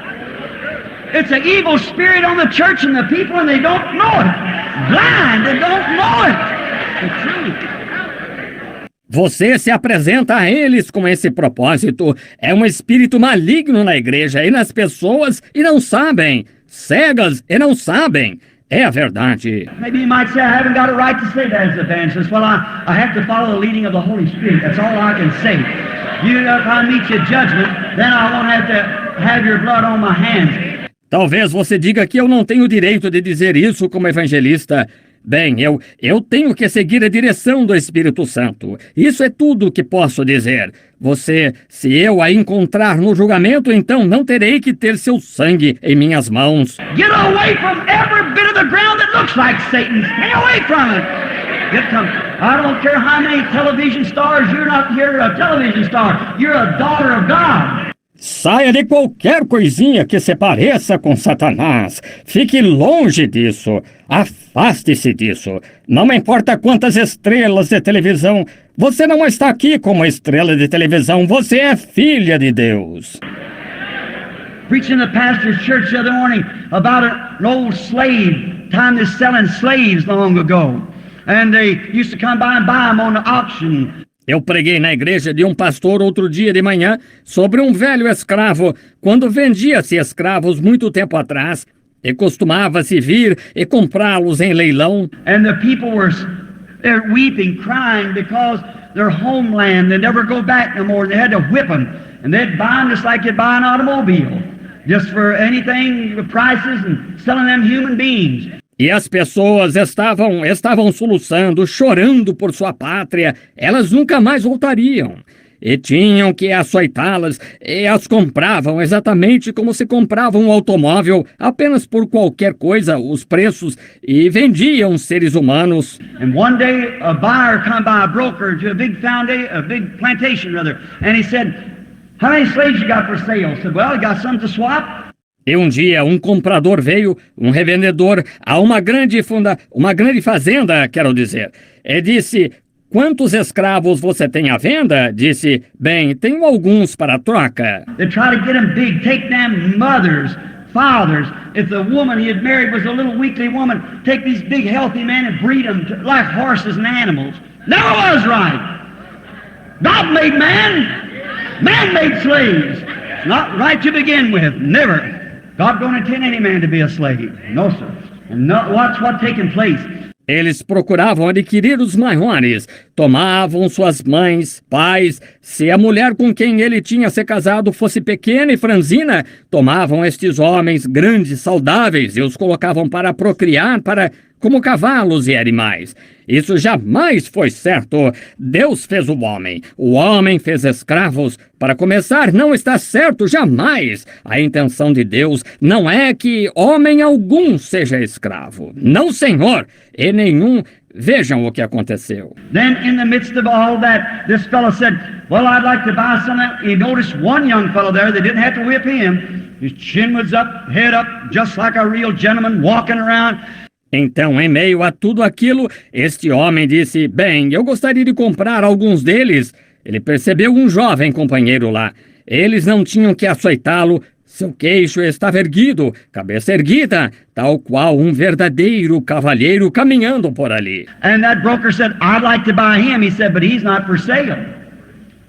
It's an evil spirit on the church and the people, and they don't know it. Blind, they don't know it. The truth. Você se apresenta a eles com esse propósito. É um espírito maligno na igreja e nas pessoas e não sabem. Cegas e não sabem. É a verdade. Maybe you might say, I haven't got a right to say that as evangelist. Well, I have to follow the leading of the Holy Spirit. That's all I can say. If I meet your judgment, then I won't have to have your blood on my hands. Talvez você diga que eu não tenho o direito de dizer isso como evangelista. Bem, eu tenho que seguir a direção do Espírito Santo. Isso é tudo o que posso dizer. Se eu a encontrar no julgamento, então não terei que ter seu sangue em minhas mãos. Get away from every bit of the ground that looks like Satan. Stay away from it. I don't care how many television stars, you're a television star. You're a daughter of God. Saia de qualquer coisinha que se pareça com Satanás. Fique longe disso. Afaste-se disso. Não importa quantas estrelas de televisão. Você não está aqui como estrela de televisão. Você é filha de Deus. Preaching the pastor's church the other morning about an old slave. Time they're selling slaves long ago. And they used to come by and buy them on the auction. Eu preguei na igreja de um pastor outro dia de manhã sobre um velho escravo, quando vendia-se escravos muito tempo atrás, e costumava-se vir e comprá-los em leilão. And the people they're weeping, crying because their homeland, they never go back no more. They had to whip them, and they'd buy them just like you'd buy an automobile, just for anything, prices, and selling them human beings. E as pessoas estavam soluçando, chorando por sua pátria. Elas nunca mais voltariam. E tinham que açoitá-las, e as compravam exatamente como se comprava um automóvel, apenas por qualquer coisa, os preços, e vendiam seres humanos. And one day a buyer come by, a broker to a big plantation rather, and he said, "How many slaves you got for sale?" I said, "Well, I got some to swap." E um dia um comprador veio, um revendedor, a uma grande fazenda, quero dizer, e disse, quantos escravos você tem à venda? Disse, bem, tenho alguns para troca. They try to get them big, take them mothers, fathers. If the woman he had married was a little weakly woman, take these big healthy men and breed them like horses and animals. Never was right. God made man. Man made slaves. It's not right to begin with. Never. God don't intend any man to be a slave. No, sir. And watch what's taking place. Eles procuravam adquirir os maiores, tomavam suas mães, pais. Se a mulher com quem ele tinha se casado fosse pequena e franzina, tomavam estes homens grandes, saudáveis, e os colocavam para procriar, como cavalos e animais. Isso jamais foi certo. Deus fez o homem fez escravos. Para começar, não está certo jamais. A intenção de Deus não é que homem algum seja escravo. Não, Senhor, e nenhum. Vejam o que aconteceu. Then in the midst of all that, this fellow said, well, I'd like to buy something. He noticed one young fellow there, they didn't have to whip him. His chin was up, head up, just like a real gentleman walking around. Então, em meio a tudo aquilo, este homem disse, bem, eu gostaria de comprar alguns deles. Ele percebeu um jovem companheiro lá. Eles não tinham que açoitá-lo. Seu queixo estava erguido, cabeça erguida, tal qual um verdadeiro cavalheiro caminhando por ali. And that broker said, I'd like to buy him. He said, but he's not for sale.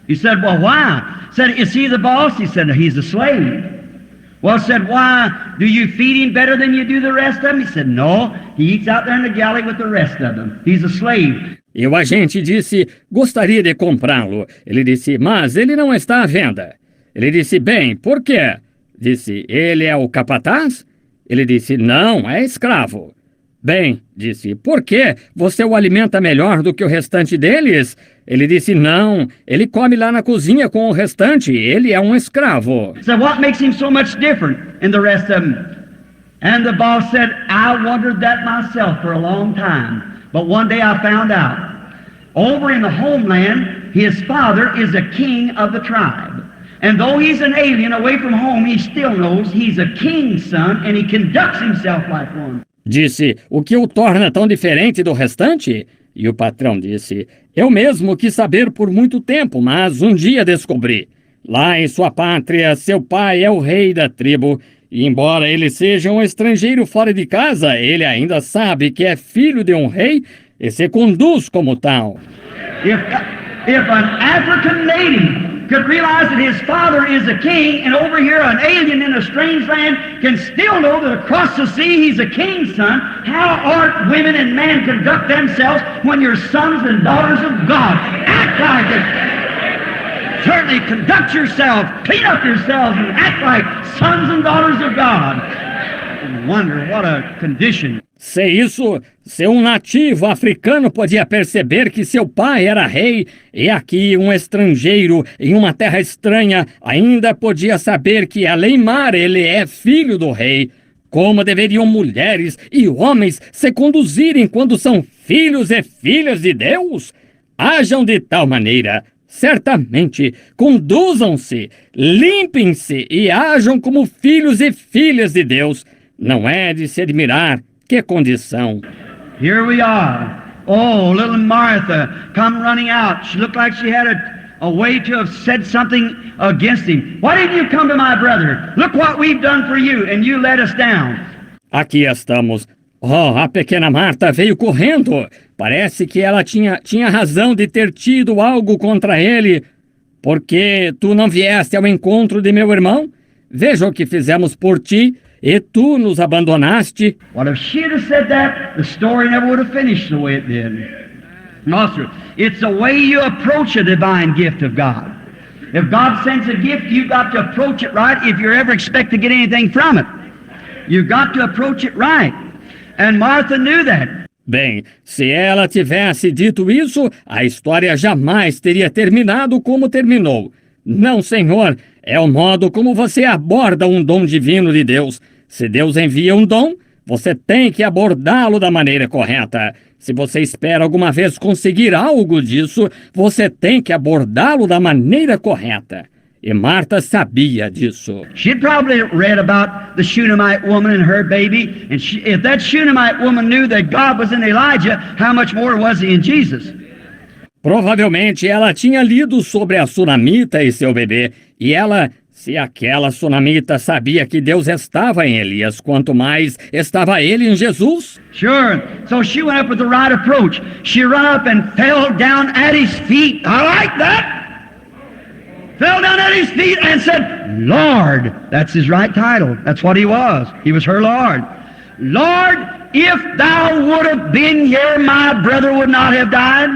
He said, well, why? He said, is he the boss? He said, he's a slave. Well, said, why? Do you feed him better than you do the rest of them? He said, no, he eats out there in the galley with the rest of them. He's a slave. E o agente disse, gostaria de comprá-lo. Ele disse, mas ele não está à venda. Ele disse, bem, por quê? Disse, ele é o capataz? Ele disse, não, é escravo. Bem, disse, por quê? Você o alimenta melhor do que o restante deles? Ele disse, não, ele come lá na cozinha com o restante, ele é um escravo. So what makes him so much different in the rest of them? And the boss said, I wondered that myself for a long time, but one day I found out. Over in the homeland, his father is a king of the tribe. And though he's an alien away from home, he still knows he's a king's son and he conducts himself like one. Disse, o que o torna tão diferente do restante? E o patrão disse, eu mesmo quis saber por muito tempo, mas um dia descobri. Lá em sua pátria, seu pai é o rei da tribo, e embora ele seja um estrangeiro fora de casa, ele ainda sabe que é filho de um rei e se conduz como tal. If an African native could realize that his father is a king, and over here an alien in a strange land can still know that across the sea he's a king's son, how art women and men conduct themselves when you're sons and daughters of God? Act like it. Certainly conduct yourself, clean up yourselves, and act like sons and daughters of God. I wonder what a condition. Se isso, se um nativo africano podia perceber que seu pai era rei, e aqui um estrangeiro em uma terra estranha ainda podia saber que além mar ele é filho do rei, como deveriam mulheres e homens se conduzirem quando são filhos e filhas de Deus? Hajam de tal maneira, certamente, conduzam-se, limpem-se e hajam como filhos e filhas de Deus. Não é de se admirar. Que condição! Here we are. Oh, little Martha come running out. She looked like she had a way to have said something against him. Why didn't you come to my brother? Look what we've done for you, and you let us down. Aqui estamos. Oh, a pequena Marta veio correndo. Parece que ela tinha razão de ter tido algo contra ele. Porque tu não vieste ao encontro de meu irmão? Veja o que fizemos por ti. E tu nos abandonaste. What if she had said that? The story never would have finished the way it did. No, sir. It's the way you approach a divine gift of God. If God sends a gift, you've got to approach it right if you ever expect to get anything from it. You've got to approach it right. And Martha knew that. Bem, se ela tivesse dito isso, a história jamais teria terminado como terminou. Não, Senhor, é o modo como você aborda um dom divino de Deus. Se Deus envia um dom, você tem que abordá-lo da maneira correta. Se você espera alguma vez conseguir algo disso, você tem que abordá-lo da maneira correta. E Marta sabia disso. She'd probably read about the Shunammite woman and her baby, and if that Shunammite woman knew that God was in Elijah, how much more was he in Jesus? Provavelmente ela tinha lido sobre a sunamita e seu bebê, e ela, se aquela sunamita sabia que Deus estava em Elias, quanto mais estava ele em Jesus. Sure. So she went up with the right approach. She ran up and fell down at his feet. I like that. Fell down at his feet and said, Lord. That's his right title. That's what he was. He was her Lord. Lord, if thou would have been here, my brother would not have died.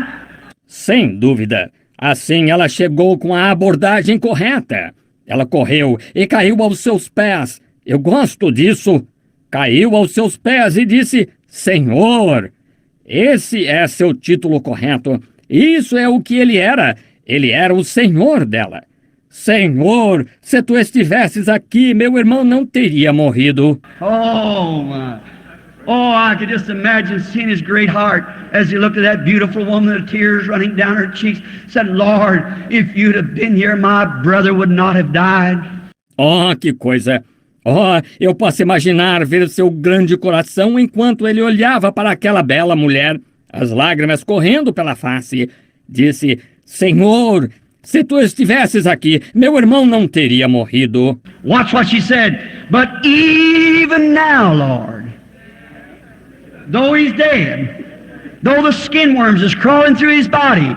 Sem dúvida. Assim ela chegou com a abordagem correta. Ela correu e caiu aos seus pés. Eu gosto disso. Caiu aos seus pés e disse: Senhor. Esse é seu título correto. Isso é o que ele era. Ele era o Senhor dela. Senhor, se tu estivesses aqui, meu irmão não teria morrido. Oh, my. Oh, I could just imagine seeing his great heart as he looked at that beautiful woman, the tears running down her cheeks, said, Lord, if you'd have been here, my brother would not have died. Oh, que coisa! Oh, eu posso imaginar ver seu grande coração enquanto ele olhava para aquela bela mulher, as lágrimas correndo pela face. Disse, Senhor, se tu estivesses aqui, meu irmão não teria morrido. Watch what she said. But even now, Lord, though he's dead, though the skin worms is crawling through his body,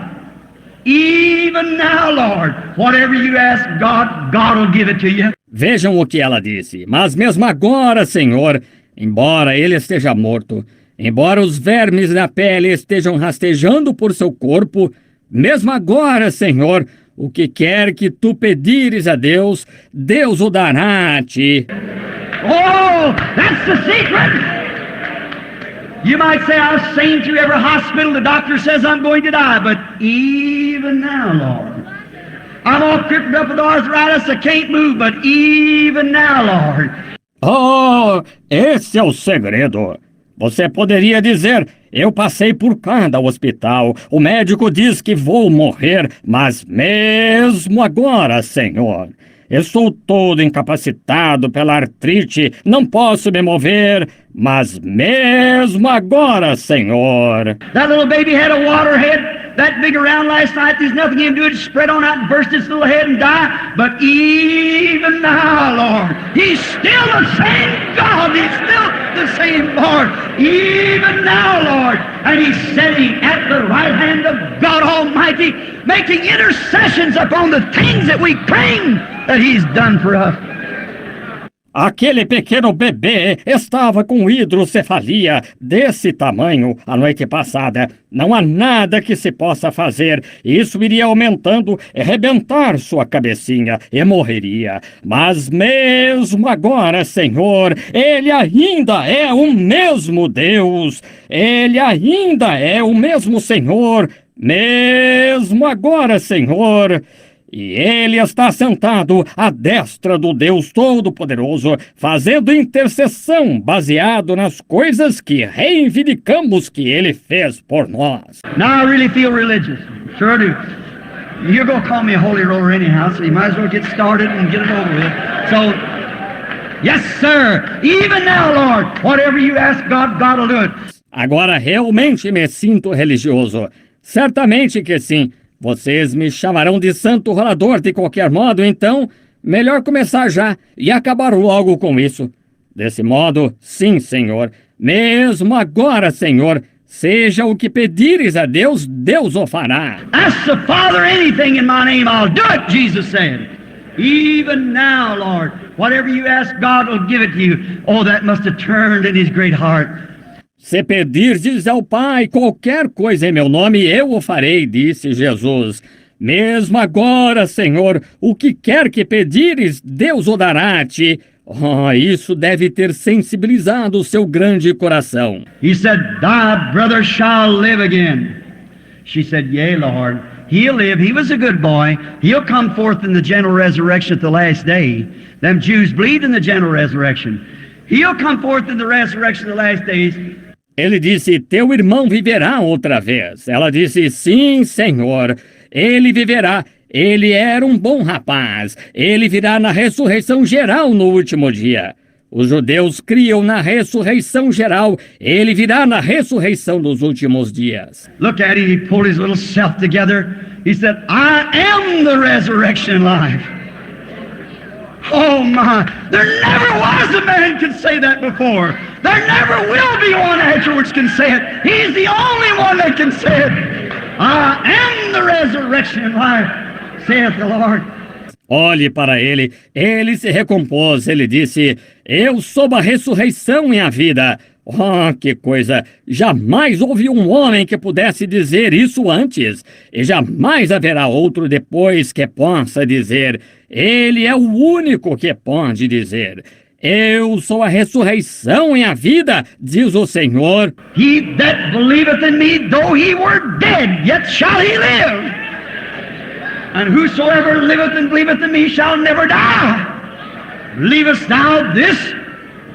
even now, Lord, whatever you ask God, God will give it to you. Vejam o que ela disse. Mas mesmo agora, Senhor, embora ele esteja morto, embora os vermes da pele estejam rastejando por seu corpo, mesmo agora, Senhor, o que quer que tu pedires a Deus, Deus o dará a ti. Oh, that's the secret! You might say, I've seen through every hospital, the doctor says I'm going to die, but even now, Lord, I'm all crippled up with arthritis, I can't move, but even now, Lord. Oh, esse é o segredo. Você poderia dizer, eu passei por cada hospital, o médico diz que vou morrer, mas mesmo agora, Senhor, estou todo incapacitado pela artrite, não posso me mover, mas mesmo agora, Senhor. That little baby had a water head that big around last night, there's nothing you can do, it spread on out and burst its little head and die, but even now, Lord, He's still the same God, He's still the same Lord, even now, Lord, and He's sitting at the right hand of God Almighty, making intercessions upon the things that we claim that He's done for us. Aquele pequeno bebê estava com hidrocefalia desse tamanho a noite passada. Não há nada que se possa fazer. Isso iria aumentando e arrebentar sua cabecinha e morreria. Mas mesmo agora, Senhor, Ele ainda é o mesmo Deus. Ele ainda é o mesmo Senhor. Mesmo agora, Senhor. E Ele está sentado à destra do Deus Todo-Poderoso, fazendo intercessão baseado nas coisas que reivindicamos que Ele fez por nós. Now I really feel religious. Sure do. You're going to call me a holy roller anyhow, so you might as well get started and get it over with. So, yes, sir. Even now, Lord, whatever you ask God, God will do it. Agora realmente me sinto religioso. Certamente que sim. Vocês me chamarão de santo rolador de qualquer modo, então melhor começar já e acabar logo com isso. Desse modo, sim, Senhor. Mesmo agora, Senhor, seja o que pedires a Deus, Deus o fará. Ask the Father anything in my name, I'll do it, Jesus said. Even now, Lord, whatever you ask, God will give it to you. Oh, that must have turned in His great heart. Se pedirdes ao Pai qualquer coisa em meu nome, eu o farei, disse Jesus. Mesmo agora, Senhor, o que quer que pedires, Deus o dará a ti. Oh, isso deve ter sensibilizado o seu grande coração. He said, thy brother shall live again. She said, yea, Lord, he'll live. He was a good boy. He'll come forth in the general resurrection at the last day. Them Jews believed in the general resurrection. He'll come forth in the resurrection of the last days. Ele disse, teu irmão viverá outra vez. Ela disse, sim, Senhor, ele viverá. Ele era um bom rapaz. Ele virá na ressurreição geral no último dia. Os judeus criam na ressurreição geral. Ele virá na ressurreição dos últimos dias. Look at him, he pulled his little self together. He said, I am the resurrection and life. Oh my, there never was a man can say that before. There never will be one afterwards can say it. He's the only one that can say it. I am the resurrection and life, saith the Lord. Olhe para ele, ele se recompôs, ele disse, eu sou a ressurreição e a vida. Oh, que coisa! Jamais houve um homem que pudesse dizer isso antes, e jamais haverá outro depois que possa dizer. Ele é o único que pode dizer. Eu sou a ressurreição e a vida, diz o Senhor. He that believeth in me, though he were dead, yet shall he live. And whosoever liveth and believeth in me shall never die. Believest thou this?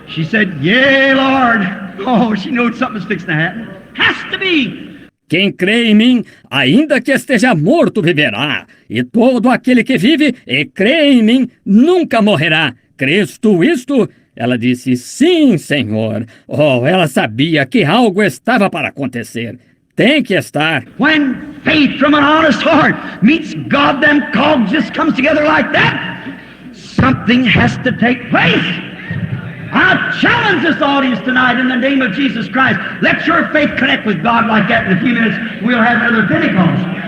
She said, yea, Lord. Oh, she knows something's fixing to happen. Has to be. Quem crê em mim, ainda que esteja morto, viverá. E todo aquele que vive e crê em mim, nunca morrerá. Crês tu isto? Ela disse, sim, Senhor. Oh, ela sabia que algo estava para acontecer. Tem que estar. When faith from an honest heart meets God, them cogs just comes together like that. Something has to take place. I challenge this audience tonight in the name of Jesus Christ. Let your faith connect with God like that. In a few minutes, we'll have another Pentecost.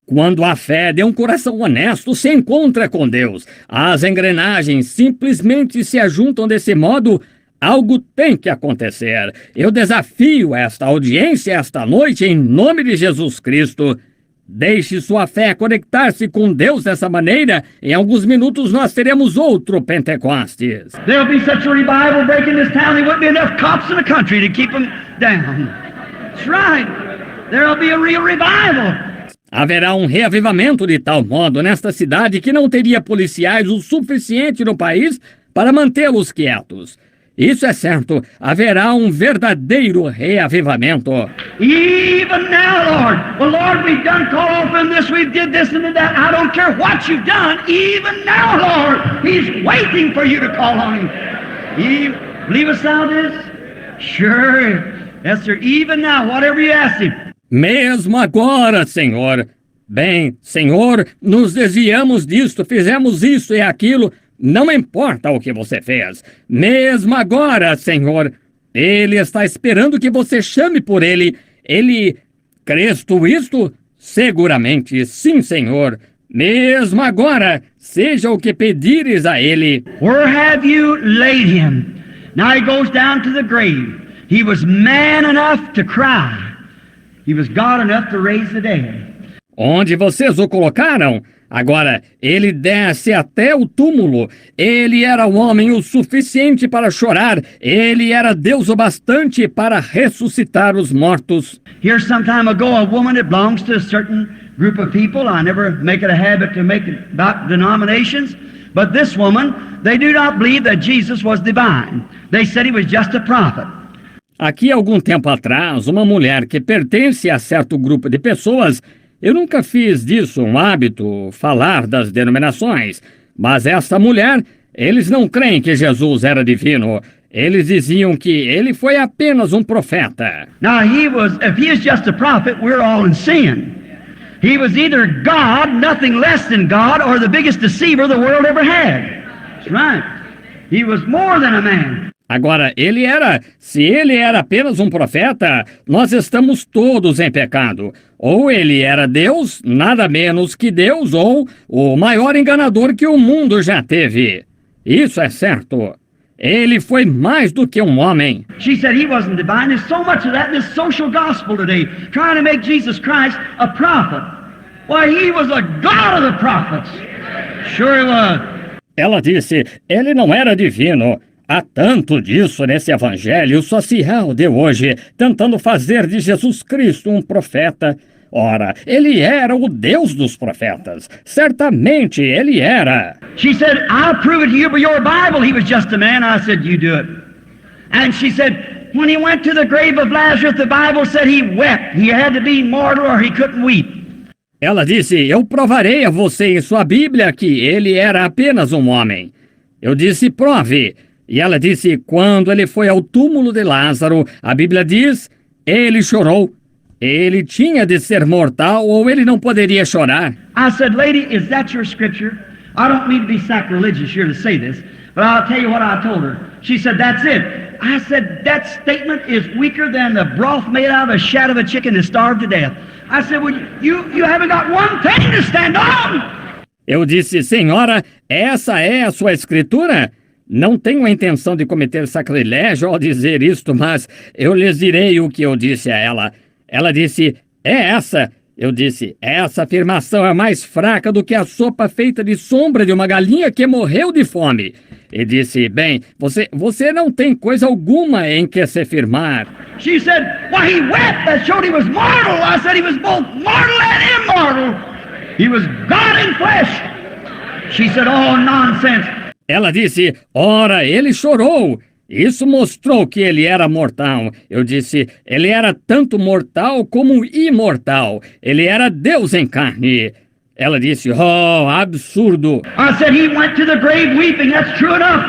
Quando a fé de um coração honesto se encontra com Deus, as engrenagens simplesmente se ajuntam desse modo. Algo tem que acontecer. Eu desafio esta audiência esta noite em nome de Jesus Cristo. Deixe sua fé conectar-se com Deus dessa maneira. Em alguns minutos nós teremos outro Pentecostes. There'll be such a revival breaking this town, there won't be enough cops in the country to keep them down. That's right. There'll be a real revival. Haverá um reavivamento de tal modo nesta cidade que não teria policiais o suficiente no país para mantê-los quietos. Isso é certo, haverá um verdadeiro reavivamento. Even now, Lord. Well, Lord, we've done call off in this, we did this and that. I don't care what you've done. Even now, Lord, He's waiting for you to call on Him. Believe us thou this? Sure. Yes, sir. Even now, whatever you ask Him. Mesmo agora, Senhor. Bem, Senhor, nos desviamos disto, fizemos isso e aquilo. Não importa o que você fez. Mesmo agora, Senhor, Ele está esperando que você chame por Ele. Ele... Crês tu isto? Seguramente, sim, Senhor. Mesmo agora, seja o que pedires a Ele. Where have you laid Him? Now He goes down to the grave. He was man enough to cry. He was God enough to raise the dead. Onde vocês o colocaram? Agora, ele desce até o túmulo. Ele era o homem o suficiente para chorar. Ele era Deus o bastante para ressuscitar os mortos. Here some time ago, a woman that belongs to a certain group of people. I never make it a habit to make it about denominations. But this woman, they do not believe that Jesus was divine. They said He was just a prophet. Aqui, algum tempo atrás, uma mulher que pertence a certo grupo de pessoas, eu nunca fiz disso um hábito, falar das denominações, mas essa mulher, eles não creem que Jesus era divino. Eles diziam que ele foi apenas um profeta. Now, if he is just a prophet, we're all in sin. He was either God, nothing less than God, or the biggest deceiver the world ever had. That's right. He was more than a man. Agora, se ele era apenas um profeta, nós estamos todos em pecado. Ou ele era Deus, nada menos que Deus, ou o maior enganador que o mundo já teve. Isso é certo. Ele foi mais do que um homem. She said he wasn't divine. There's so much of that in this social gospel today, trying to make Jesus Christ a prophet. Why, He was a God of the prophets. Sure He was. Ela disse, ele não era divino. Há tanto disso nesse evangelho social de hoje, tentando fazer de Jesus Cristo um profeta. Ora, ele era o Deus dos profetas. Certamente ele era. She said, I'll prove it to you by your Bible. He was just a man. I said, you do it. And she said, when he went to the grave of Lazarus, the Bible said he wept. He had to be mortal or he couldn't weep. Ela disse, eu provarei a você em sua Bíblia que ele era apenas um homem. Eu disse, prove. E ela disse, quando ele foi ao túmulo de Lázaro, a Bíblia diz, ele chorou. Ele tinha de ser mortal ou ele não poderia chorar. I said, lady, is that your scripture? I don't mean to be sacrilegious here to say this, but I'll tell you what I told her. She said, that's it. I said, that statement is weaker than the broth made out of a shat of a chicken that starved to death. I said, well, you haven't got one thing to stand on. Eu disse, senhora, essa é a sua escritura? Não tenho a intenção de cometer sacrilégio ao dizer isto, mas eu lhes direi o que eu disse a ela. Ela disse, é essa. Eu disse, essa afirmação é mais fraca do que a sopa feita de sombra de uma galinha que morreu de fome. E disse, bem, você não tem coisa alguma em que se firmar. She said, why, he wept. That showed he was mortal. I said he was both mortal and immortal. He was God in flesh. She said, oh, nonsense. Ela disse, ora, ele chorou. Isso mostrou que ele era mortal. Eu disse, ele era tanto mortal como imortal. Ele era Deus em carne. Ela disse, oh, absurdo. I said he went to the grave weeping. That's true enough.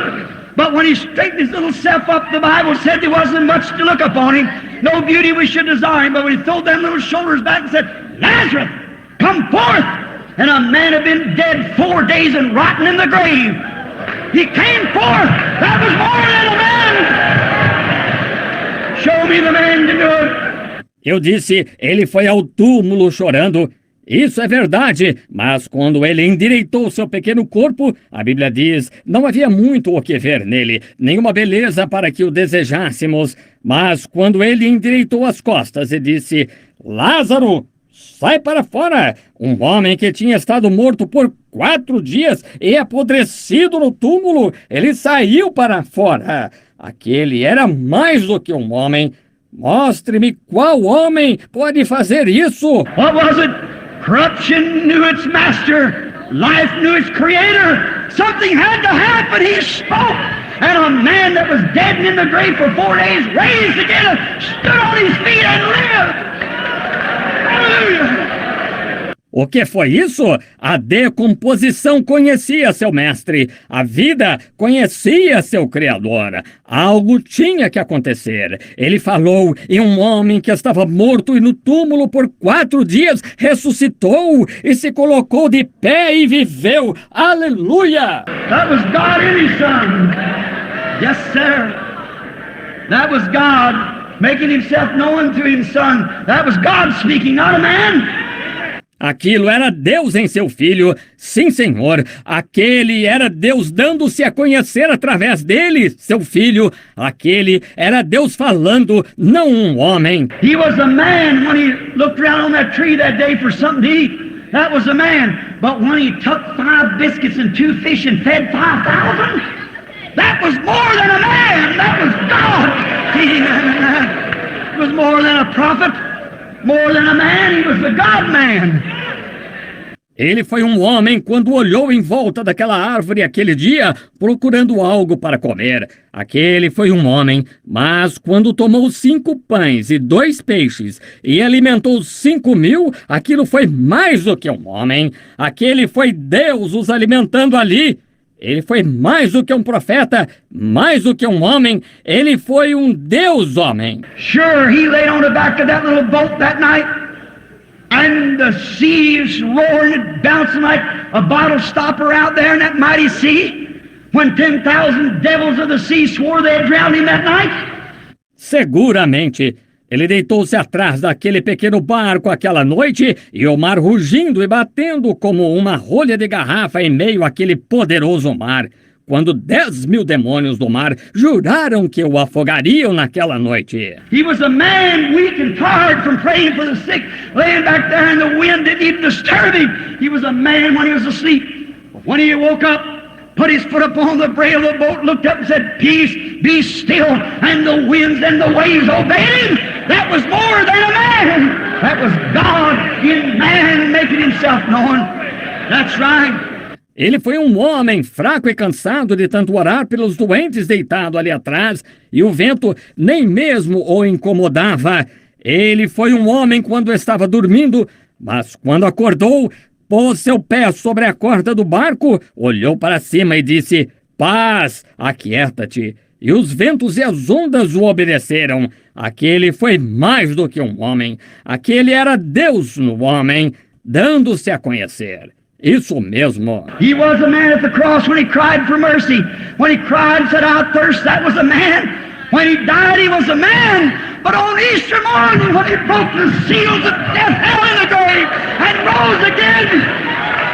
But when he straightened his little self up, the Bible said there wasn't much to look upon him. No beauty we should desire him. But when he threw them little shoulders back and said, Lazarus, come forth. And a man had been dead 4 days and rotten in the grave. He came forth. That was more than a man. Show me the man to do it. Eu disse, ele foi ao túmulo chorando. Isso é verdade, mas quando ele endireitou seu pequeno corpo, a Bíblia diz, não havia muito o que ver nele, nenhuma beleza para que o desejássemos. Mas quando ele endireitou as costas e disse, Lázaro, sai para fora! Um homem que tinha estado morto por 4 dias e apodrecido no túmulo, ele saiu para fora. Aquele era mais do que um homem. Mostre-me qual homem pode fazer isso. What was it? Corruption knew its master. Life knew its creator. Something had to happen. He spoke. And a man that was dead and in the grave for 4 days raised again, stood on his feet and lived. Hallelujah. O que foi isso? A decomposição conhecia seu mestre. A vida conhecia seu criador. Algo tinha que acontecer. Ele falou e um homem que estava morto e no túmulo por 4 dias ressuscitou e se colocou de pé e viveu. Aleluia! That was God in his son. Yes, sir. That was God making himself known to his son. That was God speaking, not a man. Aquilo era Deus em seu Filho. Sim, Senhor. Aquele era Deus dando-se a conhecer através dele, seu Filho. Aquele era Deus falando, não um homem. He was a man when he looked around on that tree that day for something to eat. That was a man. But when he took 5 biscuits and 2 fish and fed 5,000, that was more than a man. That was God feeding them. It was more than a prophet. More than a man, he was the God-man. Ele foi um homem quando olhou em volta daquela árvore aquele dia, procurando algo para comer. Aquele foi um homem, mas quando tomou 5 pães e 2 peixes e alimentou 5.000, aquilo foi mais do que um homem. Aquele foi Deus os alimentando ali. Ele foi mais do que um profeta, mais do que um homem. Ele foi um Deus-homem. Sure, he laid on the back of that little boat that night, and the seas roaring and bouncing like a bottle stopper out there in that mighty sea, when 10,000 devils of the sea swore they had drowned him that night. Seguramente. Ele deitou-se atrás daquele pequeno barco aquela noite e o mar rugindo e batendo como uma rolha de garrafa em meio àquele poderoso mar, quando 10.000 demônios do mar juraram que o afogariam naquela noite. He was a man weak and tired from praying for the sick, laying back there and the wind didn't even disturb him. He was a man when he was asleep. But when he woke up, put his foot upon the brail of the boat, looked up and said, Peace, be still, and the winds and the waves obeyed him. That was more than a man. That was God in man making himself known. That's right. Ele foi um homem fraco e cansado de tanto orar pelos doentes deitado ali atrás, e o vento nem mesmo o incomodava. Ele foi um homem quando estava dormindo, mas quando acordou, pôs seu pé sobre a corda do barco, olhou para cima e disse, Paz, aquieta-te. E os ventos e as ondas o obedeceram. Aquele foi mais do que um homem. Aquele era Deus no homem, dando-se a conhecer. Isso mesmo. He was a man at the cross when he cried for mercy. When he cried and said, I thirst, that was a man. When he died, he was a man. But on Easter morning, when he broke the seals of death, hell in the grave, and rose again,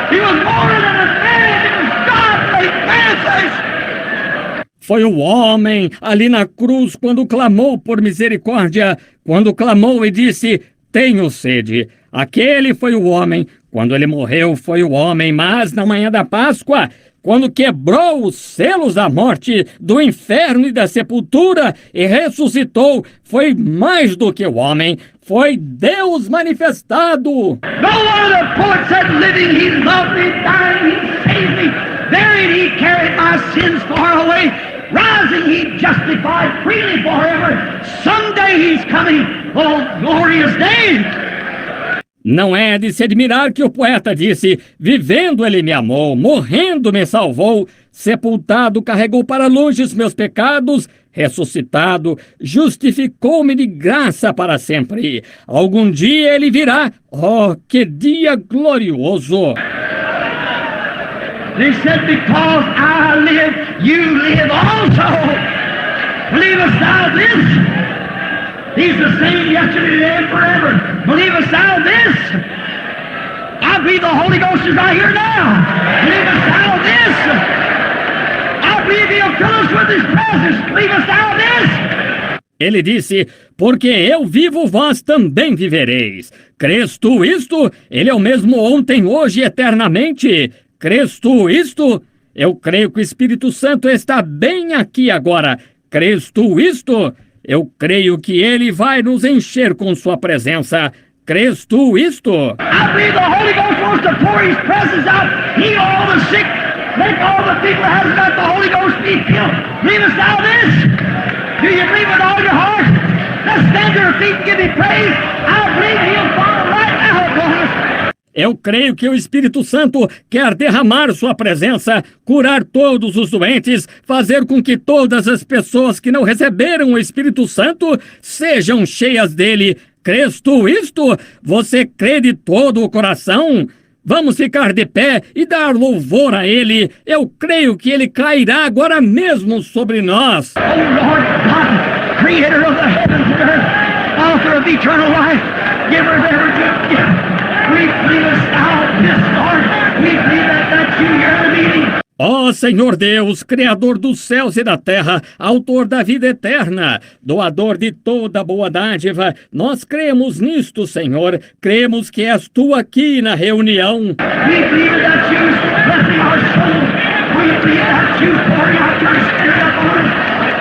he was more than a man, he was God made manifest. Foi o homem ali na cruz quando clamou por misericórdia, quando clamou e disse: tenho sede. Aquele foi o homem. Quando ele morreu, foi o homem. Mas na manhã da Páscoa, quando quebrou os selos da morte, do inferno e da sepultura e ressuscitou, foi mais do que o homem. Foi Deus manifestado. No one of the poets said, living he loved me, dying he saved me, buried he carried my sins far away, rising he justified freely forever. Someday he's coming, oh glorious day. Não é de se admirar que o poeta disse: vivendo ele me amou, morrendo me salvou, sepultado carregou para longe os meus pecados, ressuscitado justificou-me de graça para sempre. Algum dia ele virá. Oh, que dia glorioso! They said, because I live, you live also. Believest thou this? He's the same yesterday, today, and forever. Believest thou this? I breathe the Holy Ghost is right here now. Believest thou this? I breathe he'll fill us with his presence. Believest thou this? Ele disse: porque eu vivo, vós também vivereis. Crês tu isto? Ele é o mesmo ontem, hoje e eternamente. Crês tu isto? Eu creio que o Espírito Santo está bem aqui agora. Crês tu isto? Eu creio que ele vai nos encher com sua presença. Crês tu isto? I believe the Holy Ghost wants to pour his presence out, heal all the sick, make all the people that haven't got the Holy Ghost be healed. Believest thou this? Do you believe with all your heart? Let's stand to our feet and give him praise. I believe he'll fall right now upon us. Eu creio que o Espírito Santo quer derramar sua presença, curar todos os doentes, fazer com que todas as pessoas que não receberam o Espírito Santo sejam cheias dele. Crês tu isto? Você crê de todo o coração? Vamos ficar de pé e dar louvor a ele. Eu creio que ele cairá agora mesmo sobre nós. Oh Lord God, creator of the heavens and earth, author of eternal life, giver of every good gift. We believe thou this, Lord. We believe that you hear the meeting. Ó Senhor Deus, Criador dos céus e da terra, Autor da vida eterna, doador de toda boa dádiva, nós cremos nisto, Senhor, cremos que és tu aqui na reunião. We believe that you blessing our soul. We believe that you pouring out your spirit upon us.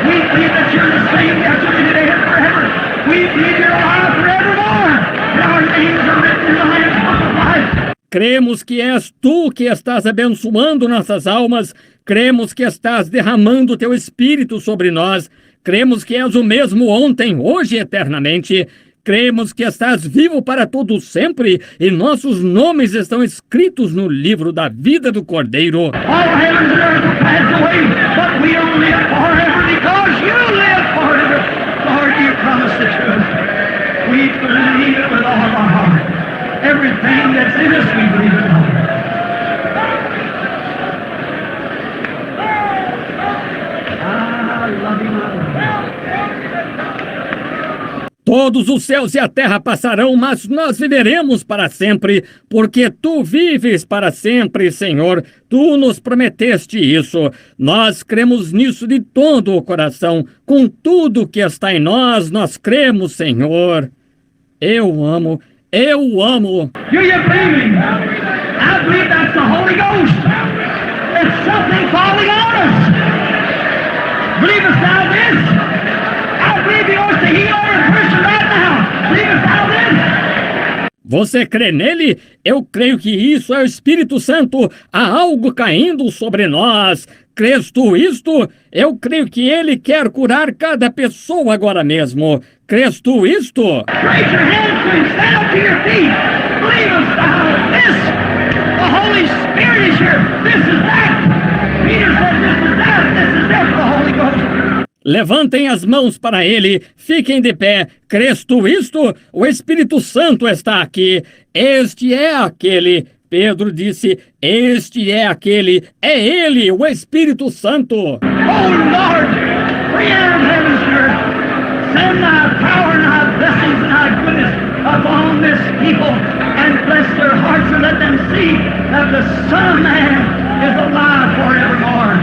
We believe that you're the same yesterday, today, and forever. We believe you're alive forevermore. And our names are written in the Lamb's Book of Life. Cremos que és tu que estás abençoando nossas almas, cremos que estás derramando teu Espírito sobre nós, cremos que és o mesmo ontem, hoje e eternamente, cremos que estás vivo para todo sempre e nossos nomes estão escritos no livro da vida do Cordeiro. All heavens and earth will pass away, but we'll live forever because you live forever. Lord, you promised the truth. We believe it with all our heart. Everything that's in us, we believe it, Lord. I love you, my Lord. Todos os céus e a terra passarão, mas nós viveremos para sempre, porque tu vives para sempre, Senhor. Tu nos prometeste isso. Nós cremos nisso de todo o coração. Com tudo que está em nós, nós cremos, Senhor. Eu amo. Do you believe me? I believe that's the Holy Ghost. It's something falling on us. Believest thou this? I believe he wants to heal every person right now. Believest thou this? Você crê nele? Eu creio que isso é o Espírito Santo. Há algo caindo sobre nós. Crês tu isto? Eu creio que ele quer curar cada pessoa agora mesmo. Crês tu isto? Raise your hands to him. Stand up to your feet. Believest thou this? The Holy Spirit is here. This is that. Peter said this is that. This is that, the Holy Ghost. Levantem as mãos para ele, fiquem de pé. Crês tu isto? O Espírito Santo está aqui. Este é aquele. Pedro disse: este é aquele. É ele, o Espírito Santo. Oh Lord, creator of heavens and earth, Send thy power and thy blessings and thy goodness upon this people and bless their hearts and let them see that the Son of Man is alive forevermore.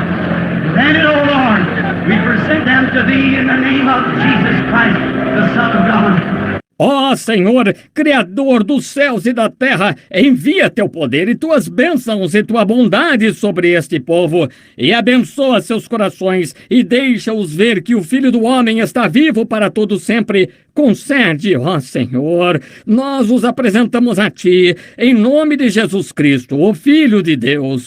Grant it, O Lord, we present them to thee in the name of Jesus Christ, the Son of God. Ó Senhor, Criador dos céus e da terra, envia teu poder e tuas bênçãos e tua bondade sobre este povo, e abençoa seus corações, e deixa-os ver que o Filho do Homem está vivo para todo sempre. Concede, ó Senhor, nós os apresentamos a Ti, em nome de Jesus Cristo, o Filho de Deus.